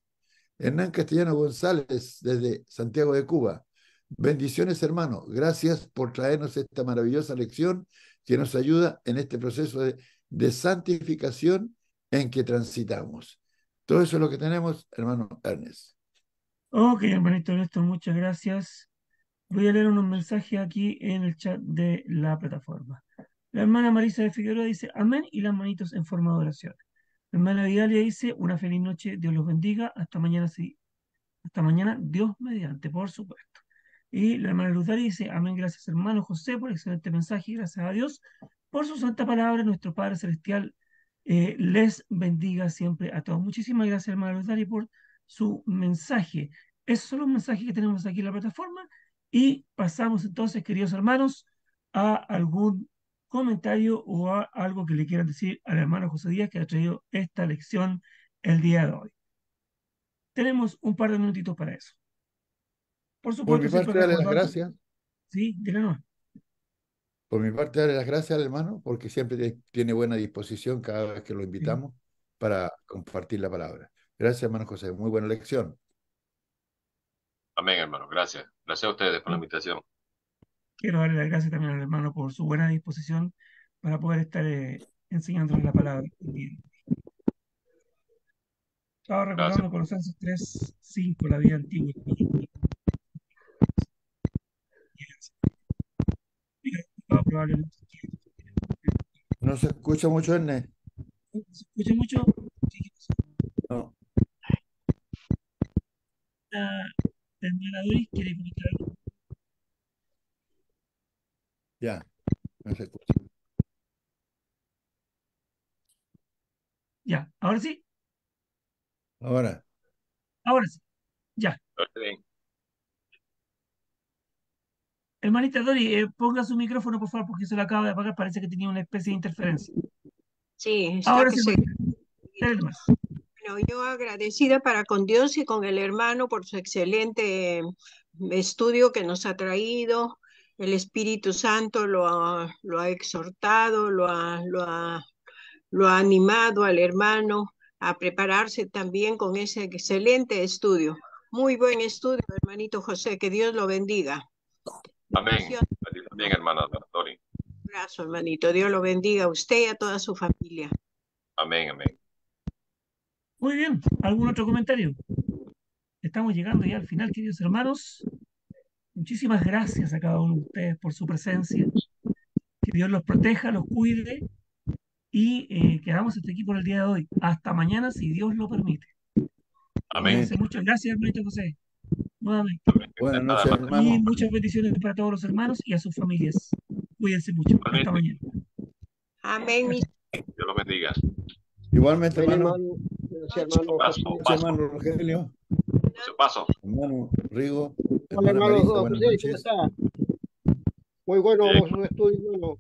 Hernán Castellano González, desde Santiago de Cuba. Bendiciones, hermano. Gracias por traernos esta maravillosa lección que nos ayuda en este proceso de santificación en que transitamos. Todo eso es lo que tenemos, hermano Ernest. Ok, hermanito Néstor, muchas gracias. Voy a leer unos mensajes aquí en el chat de la plataforma. La hermana Marisa de Figueroa dice, amén, y las manitos en forma de oración. La hermana Vidalia dice, una feliz noche, Dios los bendiga, hasta mañana, sí, hasta mañana, Dios mediante, por supuesto. Y la hermana Luz Dari dice, amén, gracias hermano José por el excelente mensaje y gracias a Dios por su santa palabra, nuestro Padre Celestial les bendiga siempre a todos. Muchísimas gracias hermana Luz Dari por su mensaje. Esos son los mensajes que tenemos aquí en la plataforma y pasamos entonces, queridos hermanos, a algún comentario o a algo que le quieran decir al hermano José Díaz que ha traído esta lección el día de hoy. Tenemos un par de minutitos para eso. Por Por mi supuesto, siempre parte, darle las recordando. gracias. Sí, dile no. Por mi parte, darle las gracias al hermano, porque siempre tiene buena disposición cada vez que lo invitamos para compartir la palabra. Gracias, hermano José. Muy buena lección. Amén, hermano. Gracias. Gracias a ustedes por la invitación. Quiero darle las gracias también al hermano por su buena disposición para poder estar enseñándonos la palabra. Estaba recordando Colosenses 3:5, la vida antigua. Probablemente. ¿No se escucha mucho, Ernest? ¿Se escucha mucho? No. La hermana Doris quiere comentar algo. Ya, no se escucha. Ya, ahora sí. Ahora. Ahora sí. Ya. Bien. Hermanita Dori, ponga su micrófono, por favor, porque se lo acaba de apagar. Parece que tenía una especie de interferencia. Sí, está Ahora que sí, se... más. Bueno, yo agradecida para con Dios y con el hermano por su excelente estudio que nos ha traído. El Espíritu Santo lo ha exhortado, lo ha animado al hermano a prepararse también con ese excelente estudio. Muy buen estudio, hermanito José, que Dios lo bendiga. Amén. Bien, hermana Dori. abrazo, hermanito. Dios lo bendiga a usted y a toda su familia. Amén, amén. Muy bien, ¿algún otro comentario? Estamos llegando ya al final, queridos hermanos. Muchísimas gracias a cada uno de ustedes por su presencia. Que Dios los proteja, los cuide y quedamos hasta aquí por el día de hoy. Hasta mañana, si Dios lo permite. Amén. Cuídense mucho. Gracias, hermanito José. Nuevamente. Amén. Buenas Nada noches, más. Y hermano. muchas bendiciones para todos los hermanos y a sus familias. Cuídense mucho. Hasta Igualmente. mañana. Amén, mis Dios los bendiga. Igualmente, Ven, hermano. hermano. Gracias, hermano Paso, José. paso. Hermano Rogelio, Paso. hermano Rigo, Hola, hermana hermano Marisa, buenas José, ¿cómo noches. está? Muy bueno Bien. su estudio, hermano.